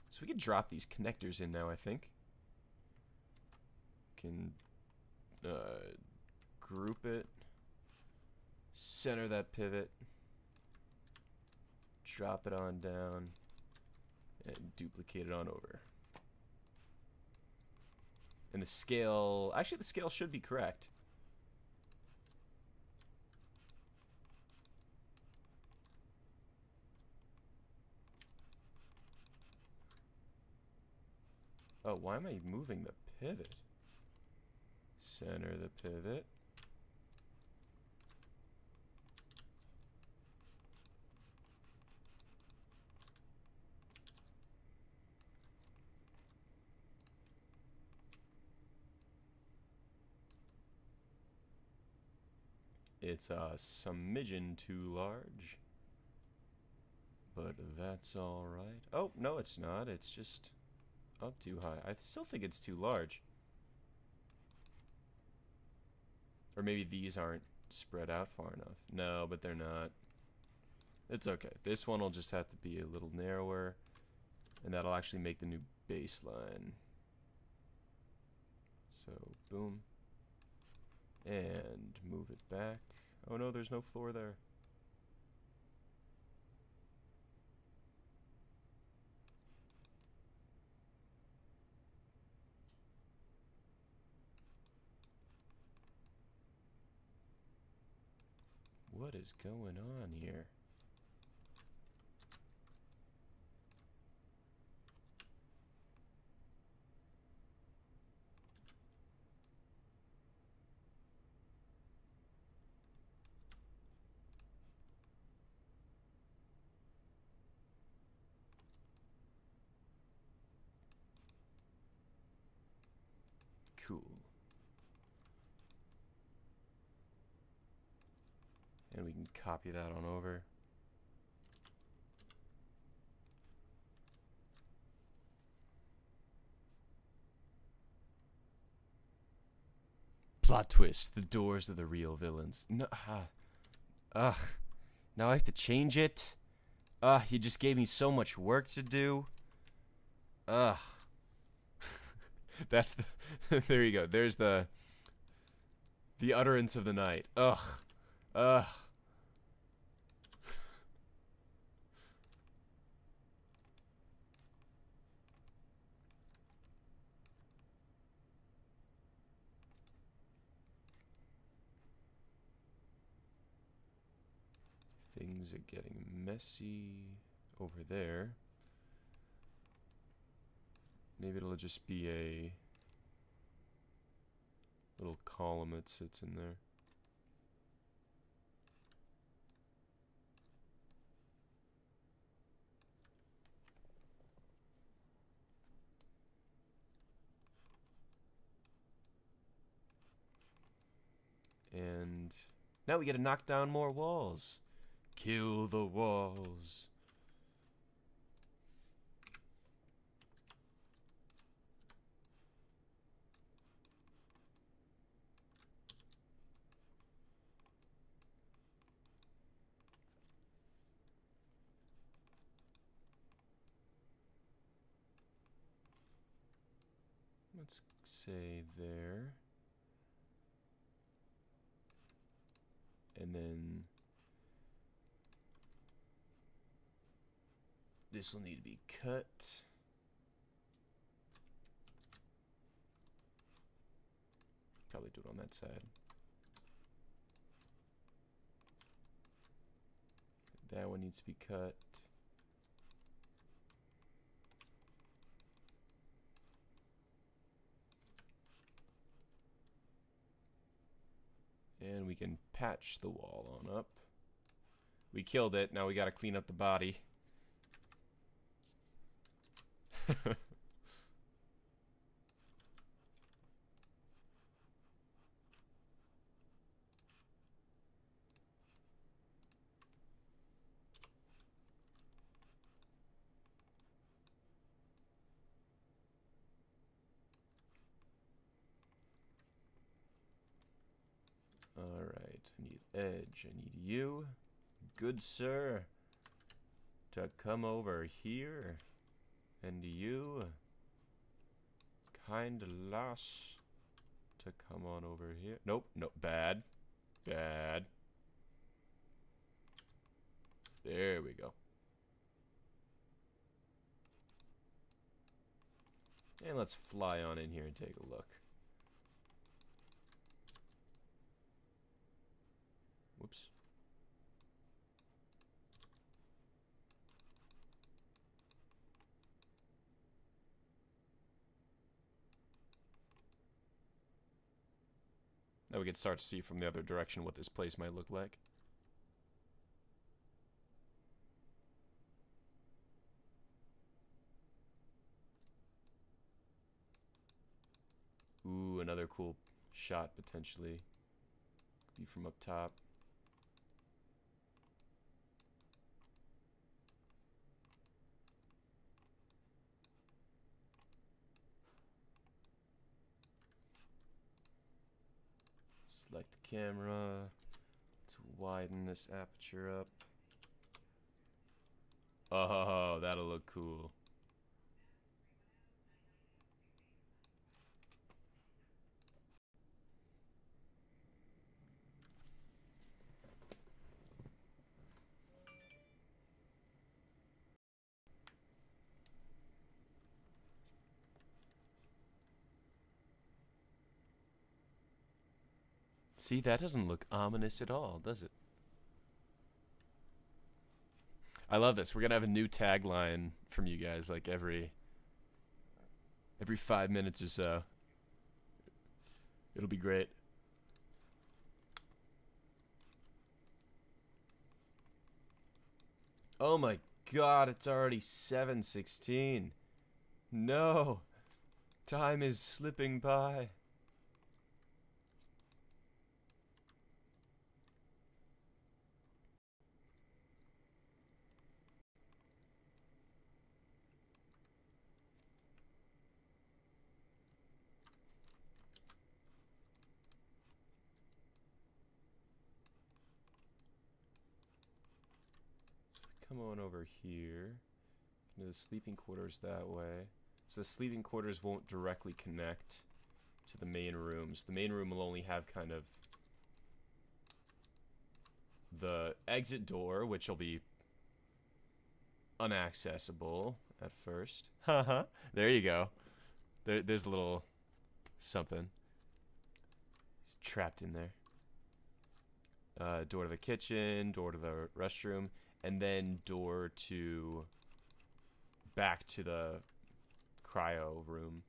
So we can drop these connectors in now, I think. Can group it, center that pivot, drop it on down, and duplicate it on over. And the scale, actually the scale should be correct. Oh, why am I moving the pivot? Center the pivot. It's a smidgen too large. But that's alright. Oh, no it's not. It's just up too high. I still think it's too large. Or maybe these aren't spread out far enough. No, but they're not. It's okay. This one will just have to be a little narrower. And that'll actually make the new baseline. So, boom. And move it back. Oh no, there's no floor there. What is going on here? Cool. And we can copy that on over. Plot twist, the doors are the real villains. No, ugh. Now I have to change it? Ugh, you just gave me so much work to do. Ugh. That's the... there you go. There's the utterance of the night. Ugh. Ugh. Things are getting messy over there. Maybe it'll just be a little column that sits in there. And now we get to knock down more walls. Kill the walls. Let's say there. And then this will need to be cut. Probably do it on that side. That one needs to be cut. And we can patch the wall on up. We killed it. Now we gotta clean up the body. Alright, I need edge. I need you, good sir, to come over here. And you, kind lass, to come on over here. Nope, nope, bad. Bad. There we go. And let's fly on in here and take a look. Whoops. Now we can start to see from the other direction what this place might look like. Ooh, another cool shot potentially. Could be from up top. Select camera. Let's widen this aperture up. Oh, that'll look cool. See, that doesn't look ominous at all, does it? I love this. We're gonna have a new tagline from you guys, like every 5 minutes or so. It'll be great. Oh my god, it's already 7:16. No, time is slipping by. Come on over here. The sleeping quarters that way. So the sleeping quarters won't directly connect to the main rooms. The main room will only have kind of the exit door, which will be unaccessible at first. Haha. There you go. There's a little something. It's trapped in there. Door to the kitchen, door to the restroom, and then door to back to the cryo room.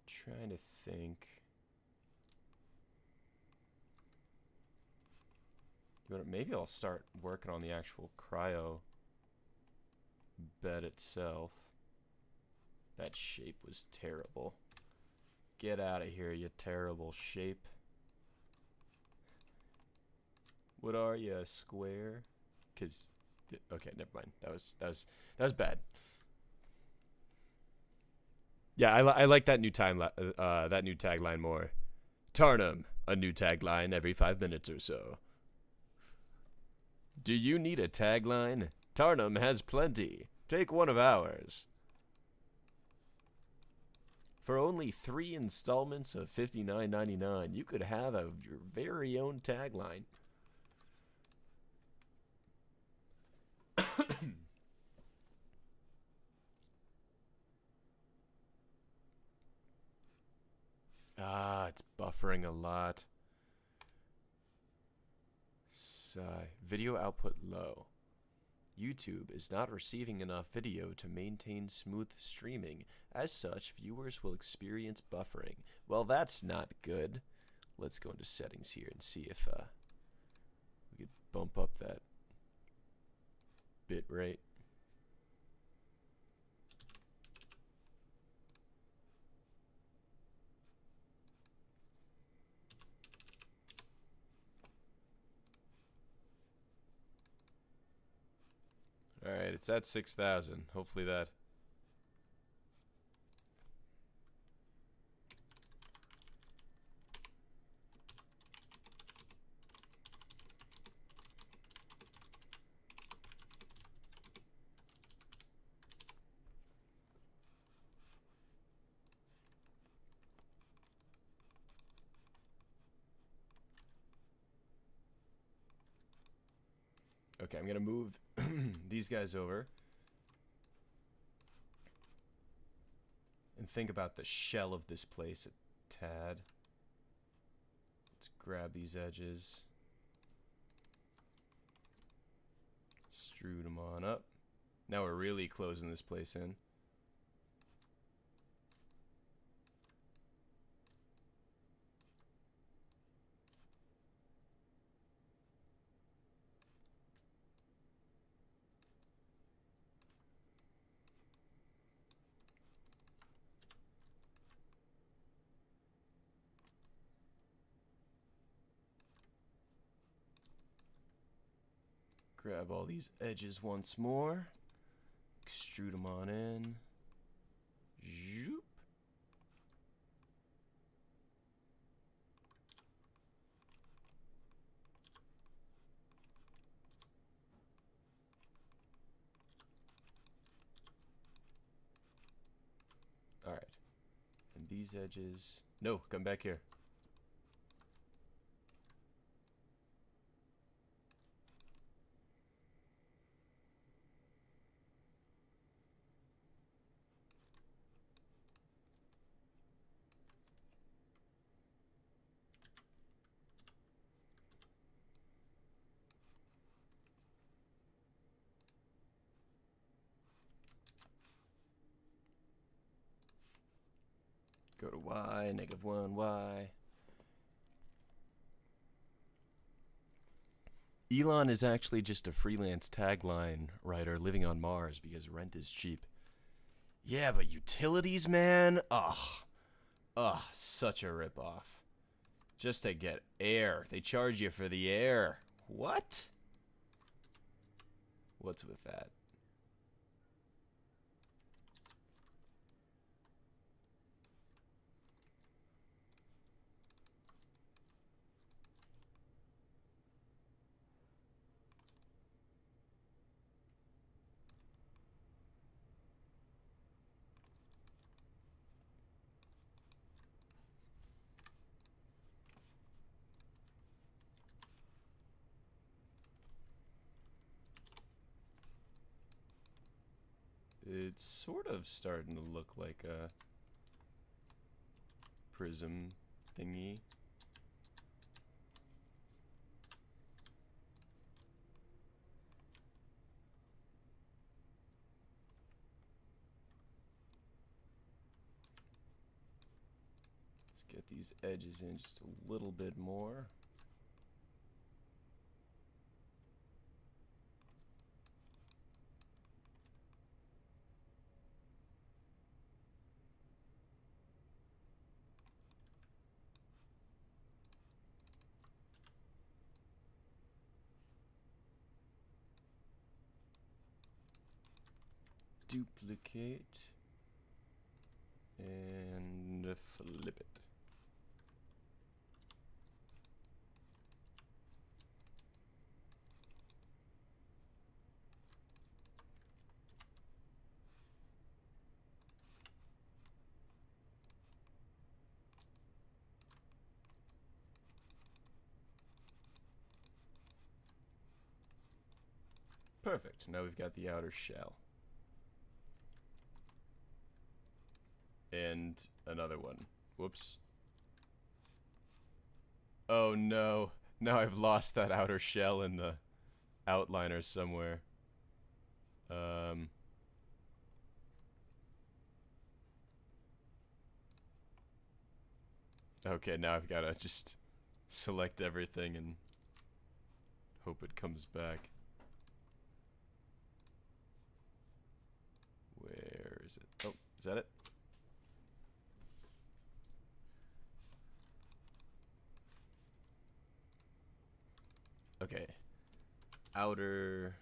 Trying to think. Maybe I'll start working on the actual cryo bed itself. That shape was terrible. Get out of here, you terrible shape. What are you, a square? Okay, never mind. That was bad. Yeah, I like that new tagline more. Tarnum, a new tagline every 5 minutes or so. Do you need a tagline? Tarnum has plenty. Take one of ours. For only 3 installments of $59.99, you could have your very own tagline. It's buffering a lot. Sigh. Video output low. YouTube is not receiving enough video to maintain smooth streaming. As such, viewers will experience buffering. Well, that's not good. Let's go into settings here and see if we could bump up that bit rate. Alright, it's at 6,000. Hopefully that... Okay, I'm gonna move these guys over. And think about the shell of this place a tad. Let's grab these edges. Strew them on up. Now we're really closing this place in. Grab all these edges once more. Extrude them on in. Zoop. Alright. And these edges... No, come back here. Go to Y, -1Y. Elon is actually just a freelance tagline writer living on Mars because rent is cheap. Yeah, but utilities, man? Ugh, such a ripoff. Just to get air. They charge you for the air. What? What's with that? It's sort of starting to look like a prism thingy. Let's get these edges in just a little bit more. Duplicate and flip it. Perfect. Now we've got the outer shell. And another one. Whoops. Oh no. Now I've lost that outer shell in the outliner somewhere. Okay, now I've got to just select everything and hope it comes back. Where is it? Oh, is that it? Okay. Outer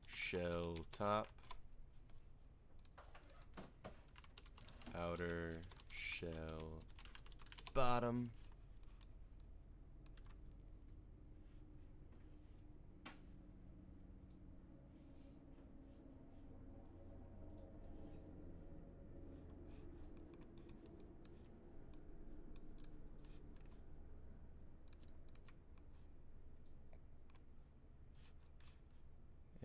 shell top. Outer shell bottom.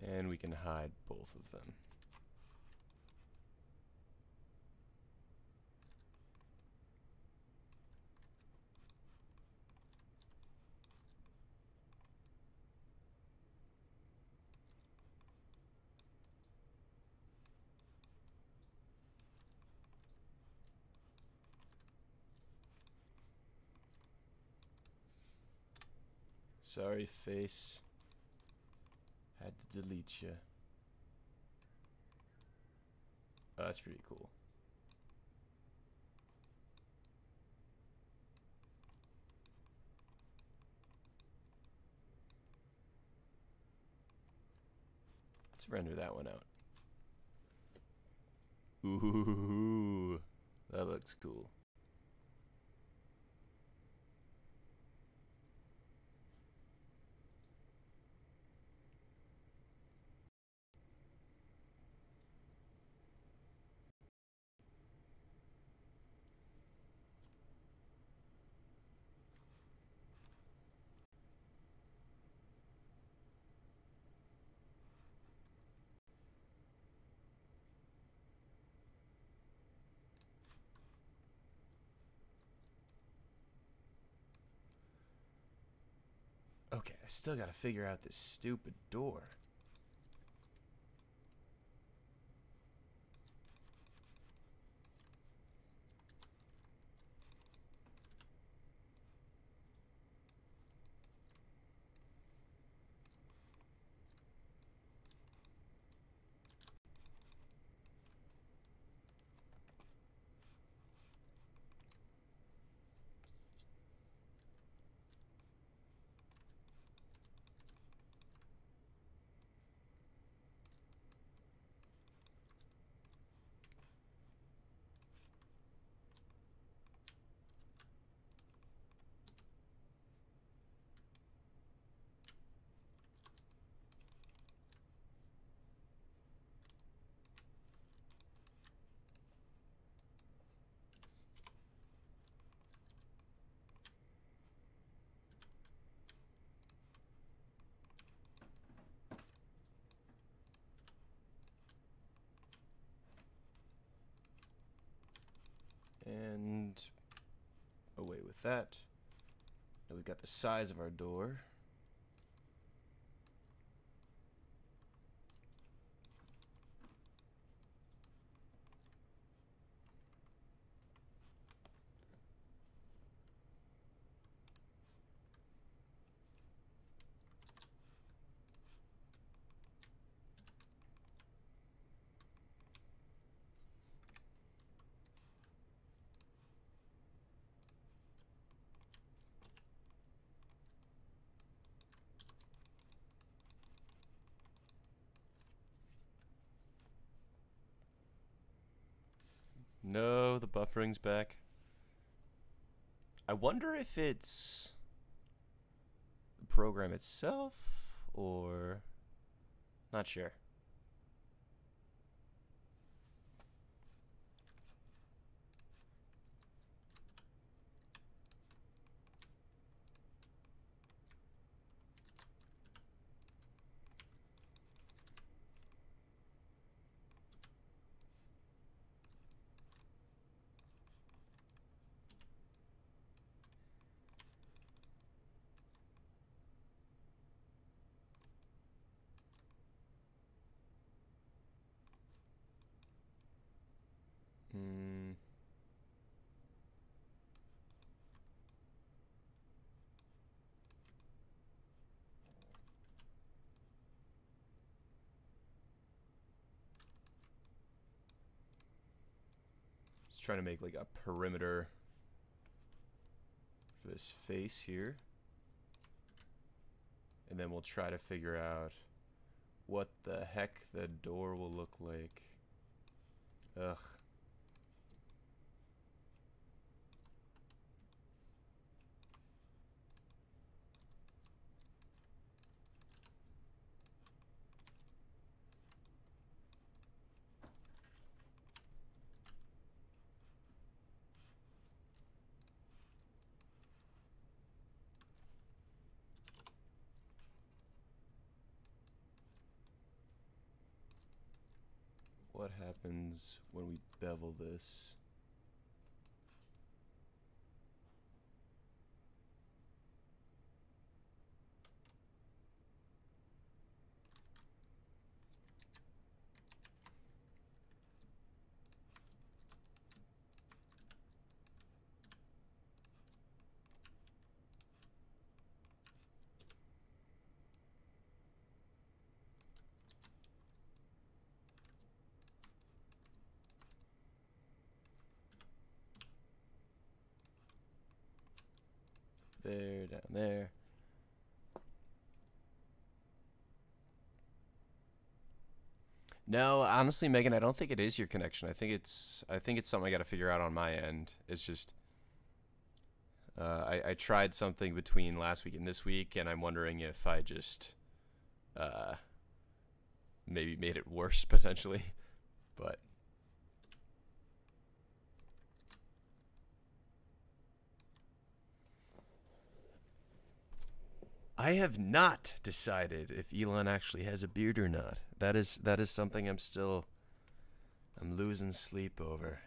And we can hide both of them. Sorry, face. Had to delete you. Oh, that's pretty cool. render that one out. Ooh, that looks cool. Okay, I still gotta figure out this stupid door. And away with that. Now we've got the size of our door. No, the buffering's back. I wonder if it's the program itself or not sure. Hmm. Just trying to make like a perimeter for this face here. And then we'll try to figure out what the heck the door will look like. Ugh. What happens when we bevel this? There, down there. No, honestly, Megan, I don't think it is your connection. I think it's something I got to figure out on my end. It's just I tried something between last week and this week, and I'm wondering if I just uh, maybe made it worse potentially. But I have not decided if Elon actually has a beard or not. That is something I'm losing sleep over.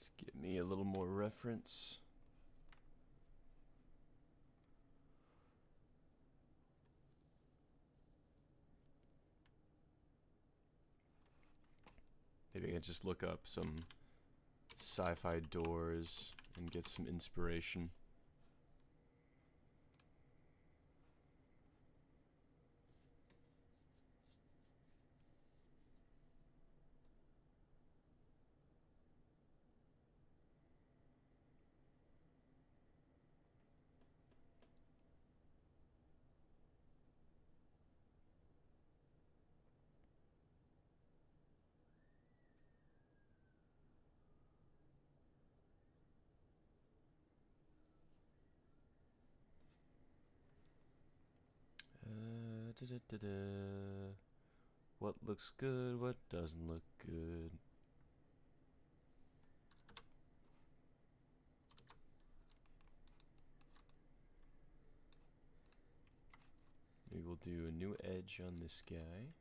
Let's give me a little more reference. Maybe I can just look up some sci-fi doors and get some inspiration. Da-da-da-da. What looks good? What doesn't look good? Maybe we'll do a new edge on this guy.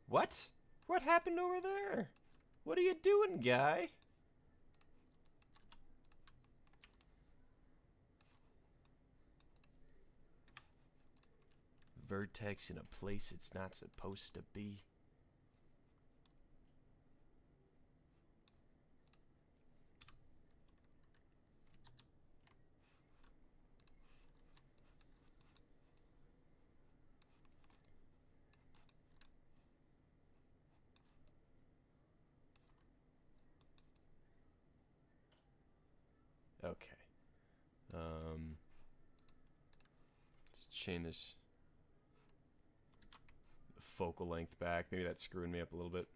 What? What happened over there? What are you doing, guy? Vertex in a place it's not supposed to be. Okay. Let's chain this focal length back. Maybe that's screwing me up a little bit.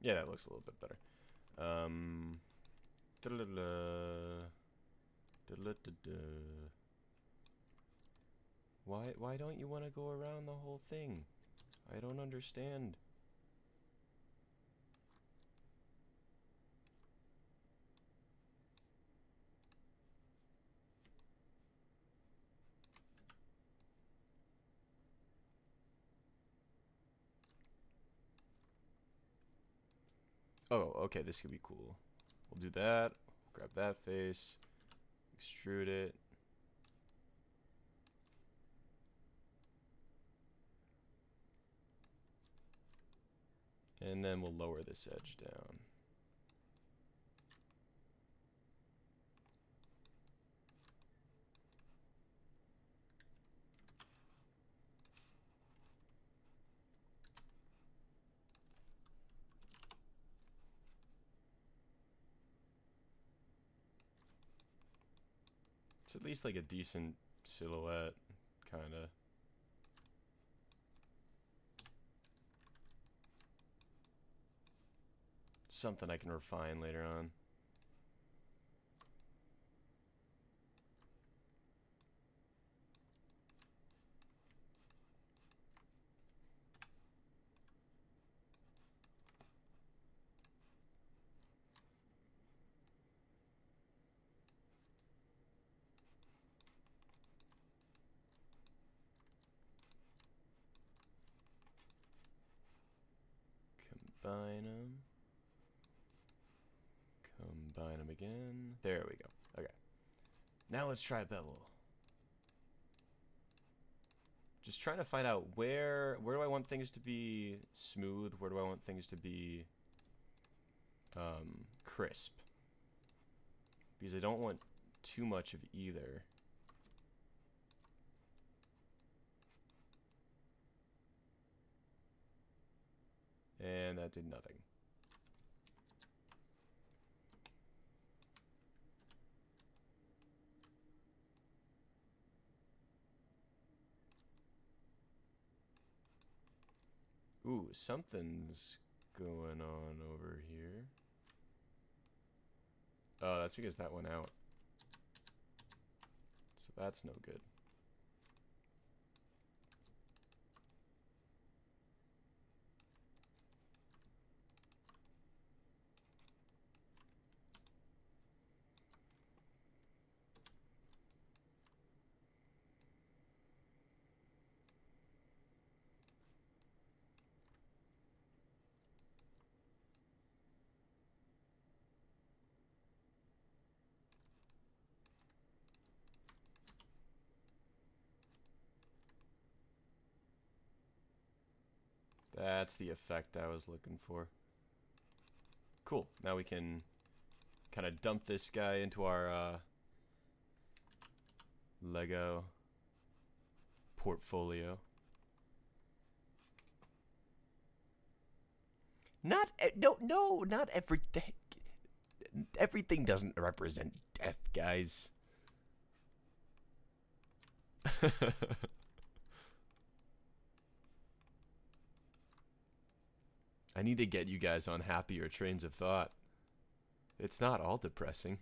Yeah, that looks a little bit better. Why don't you want to go around the whole thing? I don't understand. Oh, okay, this could be cool. We'll do that. Grab that face. Extrude it. And then we'll lower this edge down. It's at least like a decent silhouette, kinda. something I can refine later on. Combine them. Combine them again. There we go. Okay. Now let's try bevel. Just trying to find out where do I want things to be smooth? Where do I want things to be crisp? Because I don't want too much of either. And that did nothing. Ooh, something's going on over here. Oh, that's because that went out. So that's no good. That's the effect I was looking for. Cool. Now we can kind of dump this guy into our Lego portfolio. Not not everything. Everything doesn't represent death, guys. I need to get you guys on happier trains of thought. It's not all depressing.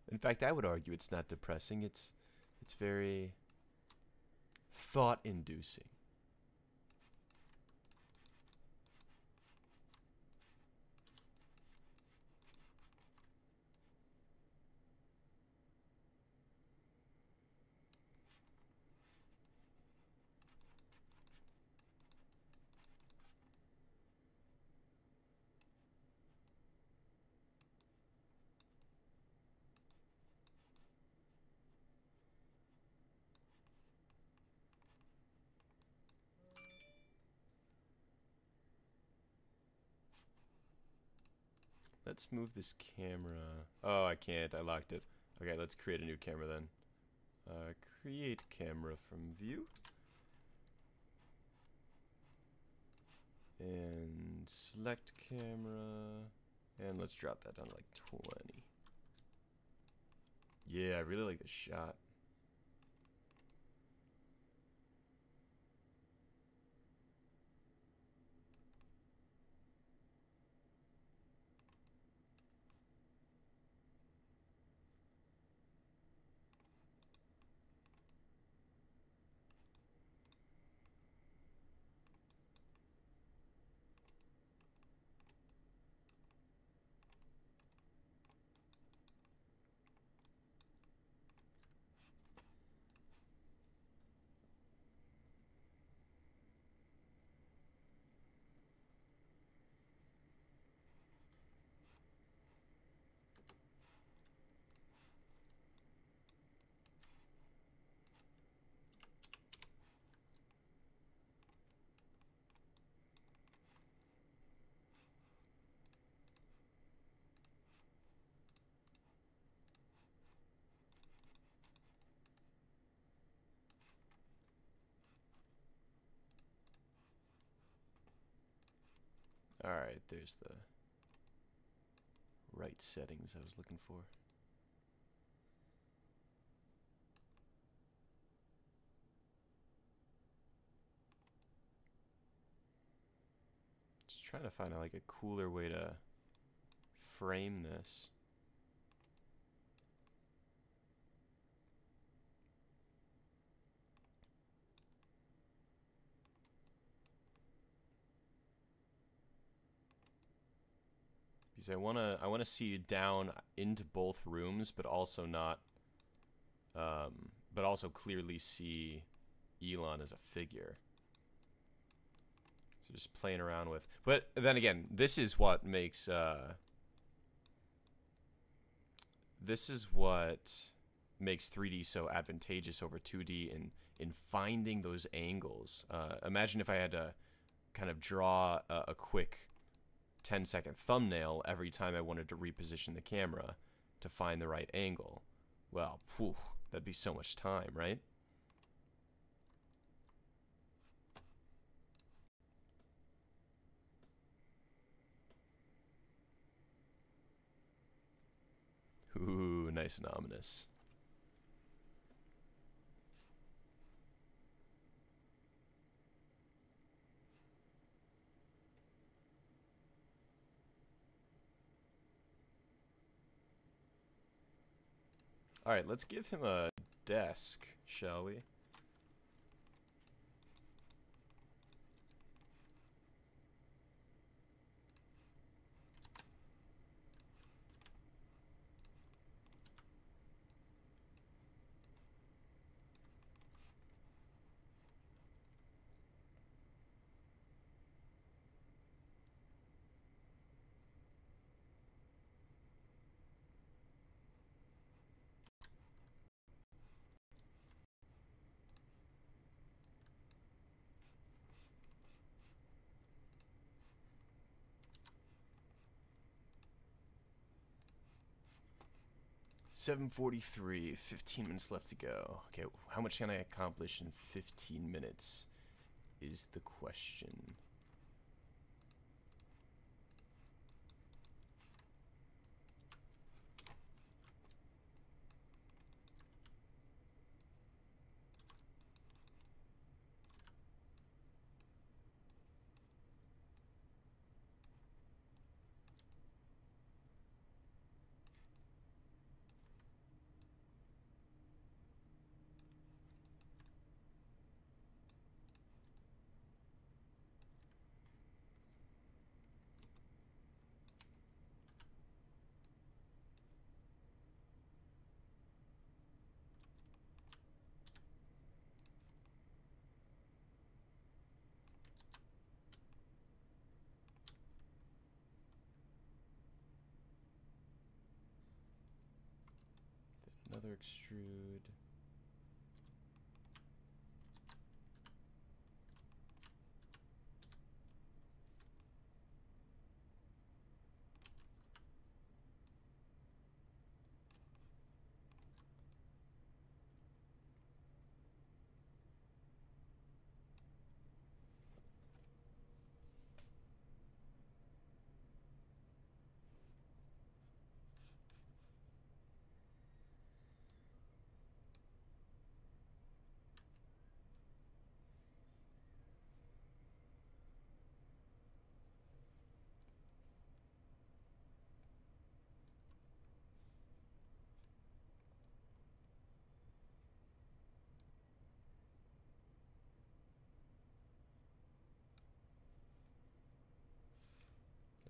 In fact, I would argue it's not depressing. It's very thought-inducing. Let's move this camera. Oh, I can't. I locked it. Okay, let's create a new camera then. Create camera from view. And select camera. And let's drop that down to like 20. Yeah, I really like this shot. Alright, there's the right settings I was looking for. Just trying trying to find like a cooler way to frame this. Because I wanna see down into both rooms, but also not, but also clearly see Elon as a figure. So just playing around with, but then again, this is what makes 3D so advantageous over 2D in finding those angles. Imagine if I had to kind of draw a quick 10-second thumbnail every time I wanted to reposition the camera to find the right angle. Well, whew, that'd be so much time, right? Ooh, nice and ominous. Alright, let's give him a desk, shall we? $7:43, 15 minutes left to go. Okay, how much can I accomplish in 15 minutes is the question. Another extrude.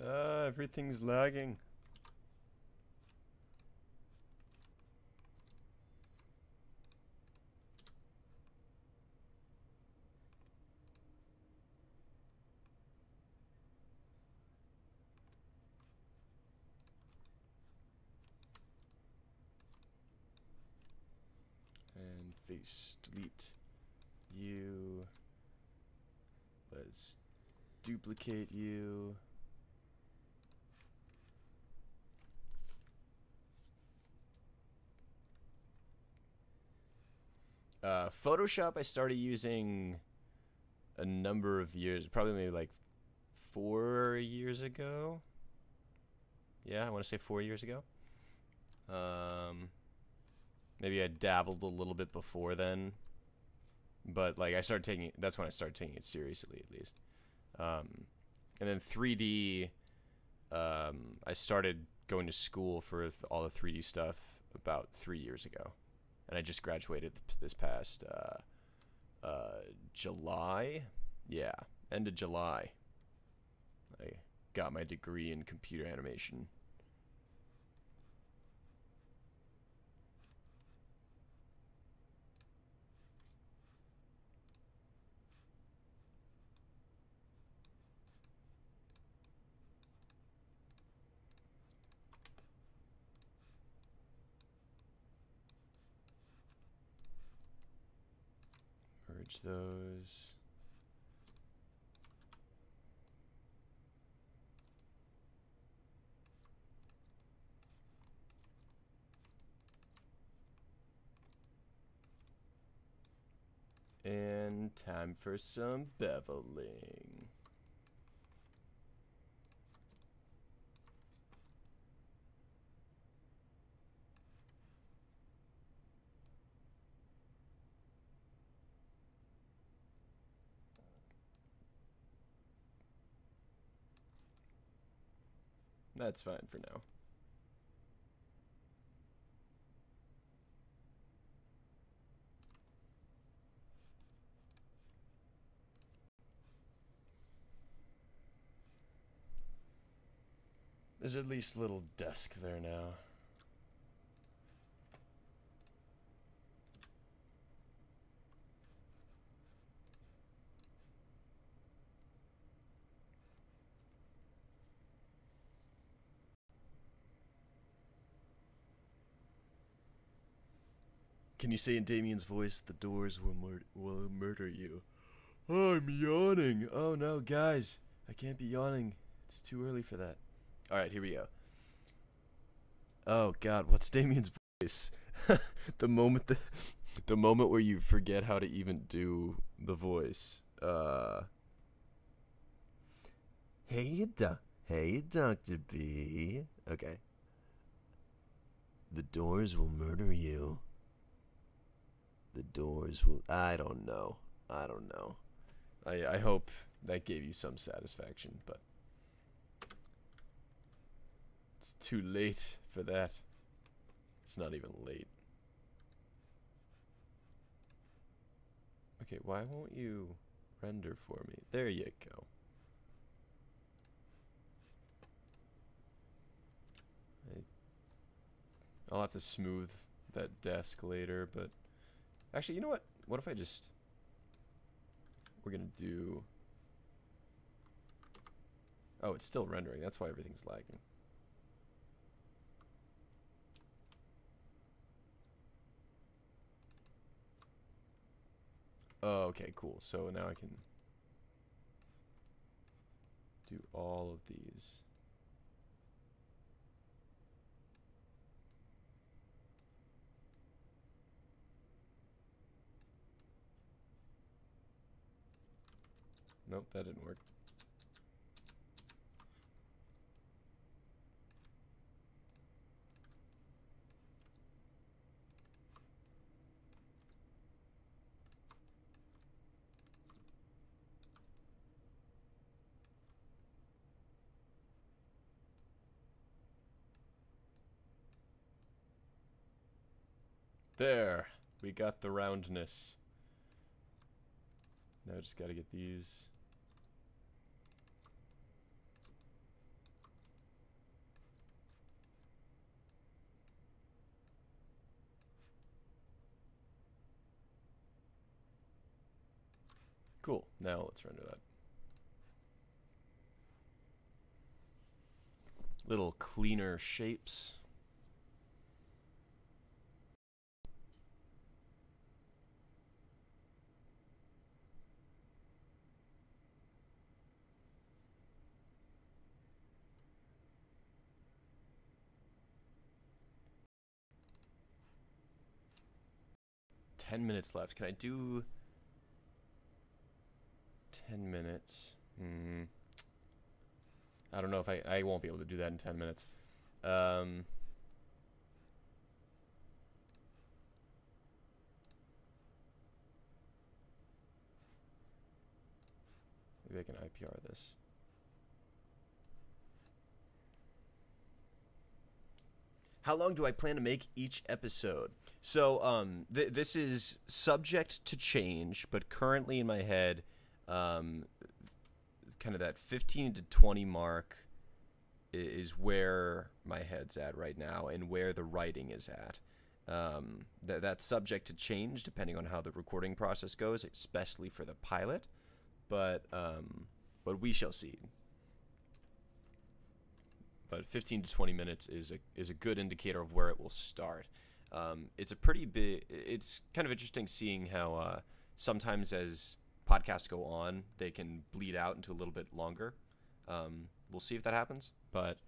Everything's lagging. And face delete you. Let's duplicate you. Photoshop I started using a number of years, probably maybe like 4 years ago. Yeah, I want to say 4 years ago. Maybe I dabbled a little bit before then, but like I started taking, that's when I started taking it seriously, at least. And then 3D, I started going to school for all the 3D stuff about 3 years ago, and I just graduated this past July. Yeah, end of July. I got my degree in computer animation. Merge those. And time for some beveling. That's fine for now. There's at least a little desk there now. Can you say in Damien's voice, the doors will murder you? Oh, I'm yawning. Oh no, guys. I can't be yawning. It's too early for that. Alright, here we go. Oh god, what's Damien's voice? the moment the moment where you forget how to even do the voice. Hey, Dr. B. Okay. The doors will murder you. The doors will... I don't know. I hope that gave you some satisfaction, but... It's too late for that. It's not even late. Okay, why won't you render for me? There you go. I'll have to smooth that desk later, but... Actually, you know what? What if I just... We're gonna do... Oh, it's still rendering. That's why everything's lagging. Oh, okay, cool. So now I can do all of these. Nope, that didn't work. There, we got the roundness. Now I just gotta get these. Cool, now let's render that. Little cleaner shapes. $10 left. Can I do 10 minutes? I don't know if I won't be able to do that in 10 minutes. Maybe I can IPR this. How long do I plan to make each episode? So, this is subject to change, but currently in my head, um, kind of that 15 to 20 mark is where my head's at right now and where the writing is at. That's subject to change depending on how the recording process goes, especially for the pilot. But we shall see. But 15 to 20 minutes is a good indicator of where it will start. It's a pretty big. It's kind of interesting seeing how sometimes as podcasts go on, they can bleed out into a little bit longer. We'll see if that happens, but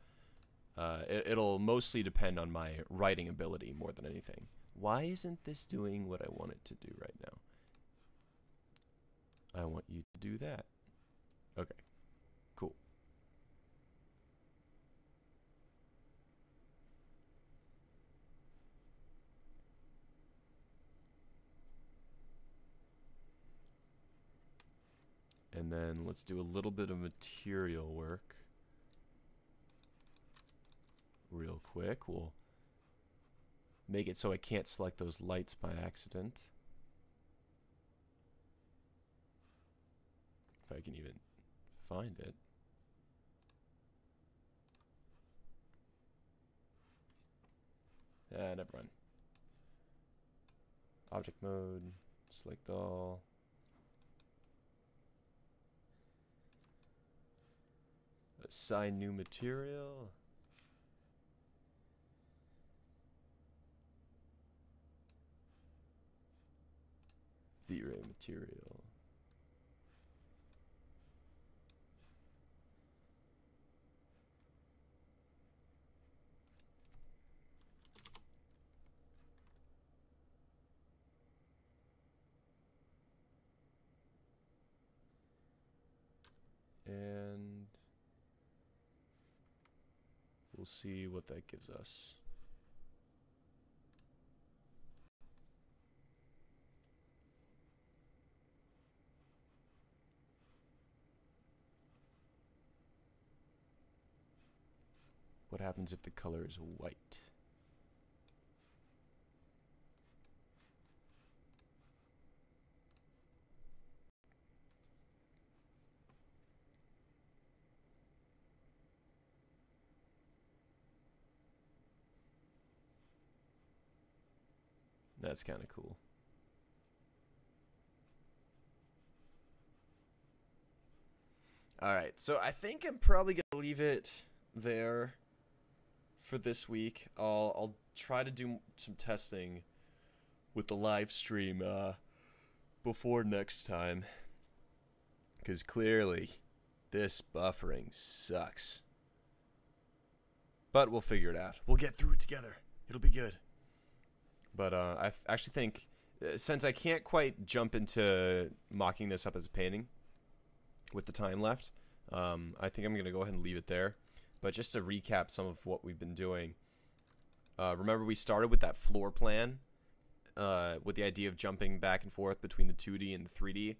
it'll mostly depend on my writing ability more than anything. Why isn't this doing what I want it to do right now? I want you to do that. Okay, cool. And then let's do a little bit of material work real quick. We'll make it so I can't select those lights by accident. If I can even find it. Never mind. Object mode, select all. Assign new material. V-Ray material. And we'll see what that gives us. What happens if the color is white? That's kind of cool. All right, so I think I'm probably gonna leave it there for this week. I'll try to do some testing with the live stream before next time, because clearly this buffering sucks. But we'll figure it out. We'll get through it together. It'll be good. But I actually think, since I can't quite jump into mocking this up as a painting with the time left, I think I'm going to go ahead and leave it there. But just to recap some of what we've been doing, remember we started with that floor plan with the idea of jumping back and forth between the 2D and the 3D.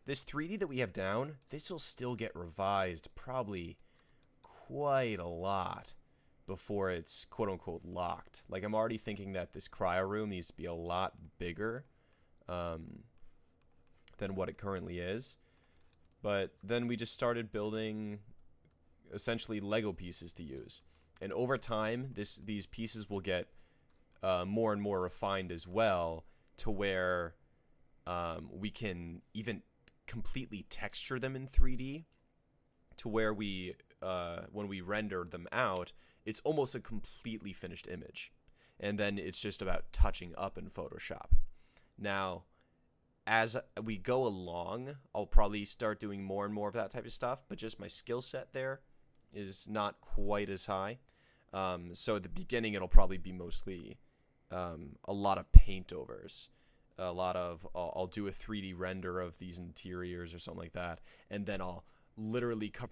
This 3D that we have down, this will still get revised probably quite a lot before it's quote-unquote locked. Like, I'm already thinking that this cryo room needs to be a lot bigger than what it currently is. But then we just started building essentially Lego pieces to use. And over time, these pieces will get more and more refined as well, to where we can even completely texture them in 3D, to where we, when we render them out, it's almost a completely finished image. And then it's just about touching up in Photoshop. Now, as we go along, I'll probably start doing more and more of that type of stuff, but just my skill set there is not quite as high. So at the beginning, it'll probably be mostly a lot of paint overs. A lot of, I'll do a 3D render of these interiors or something like that, and then I'll literally cover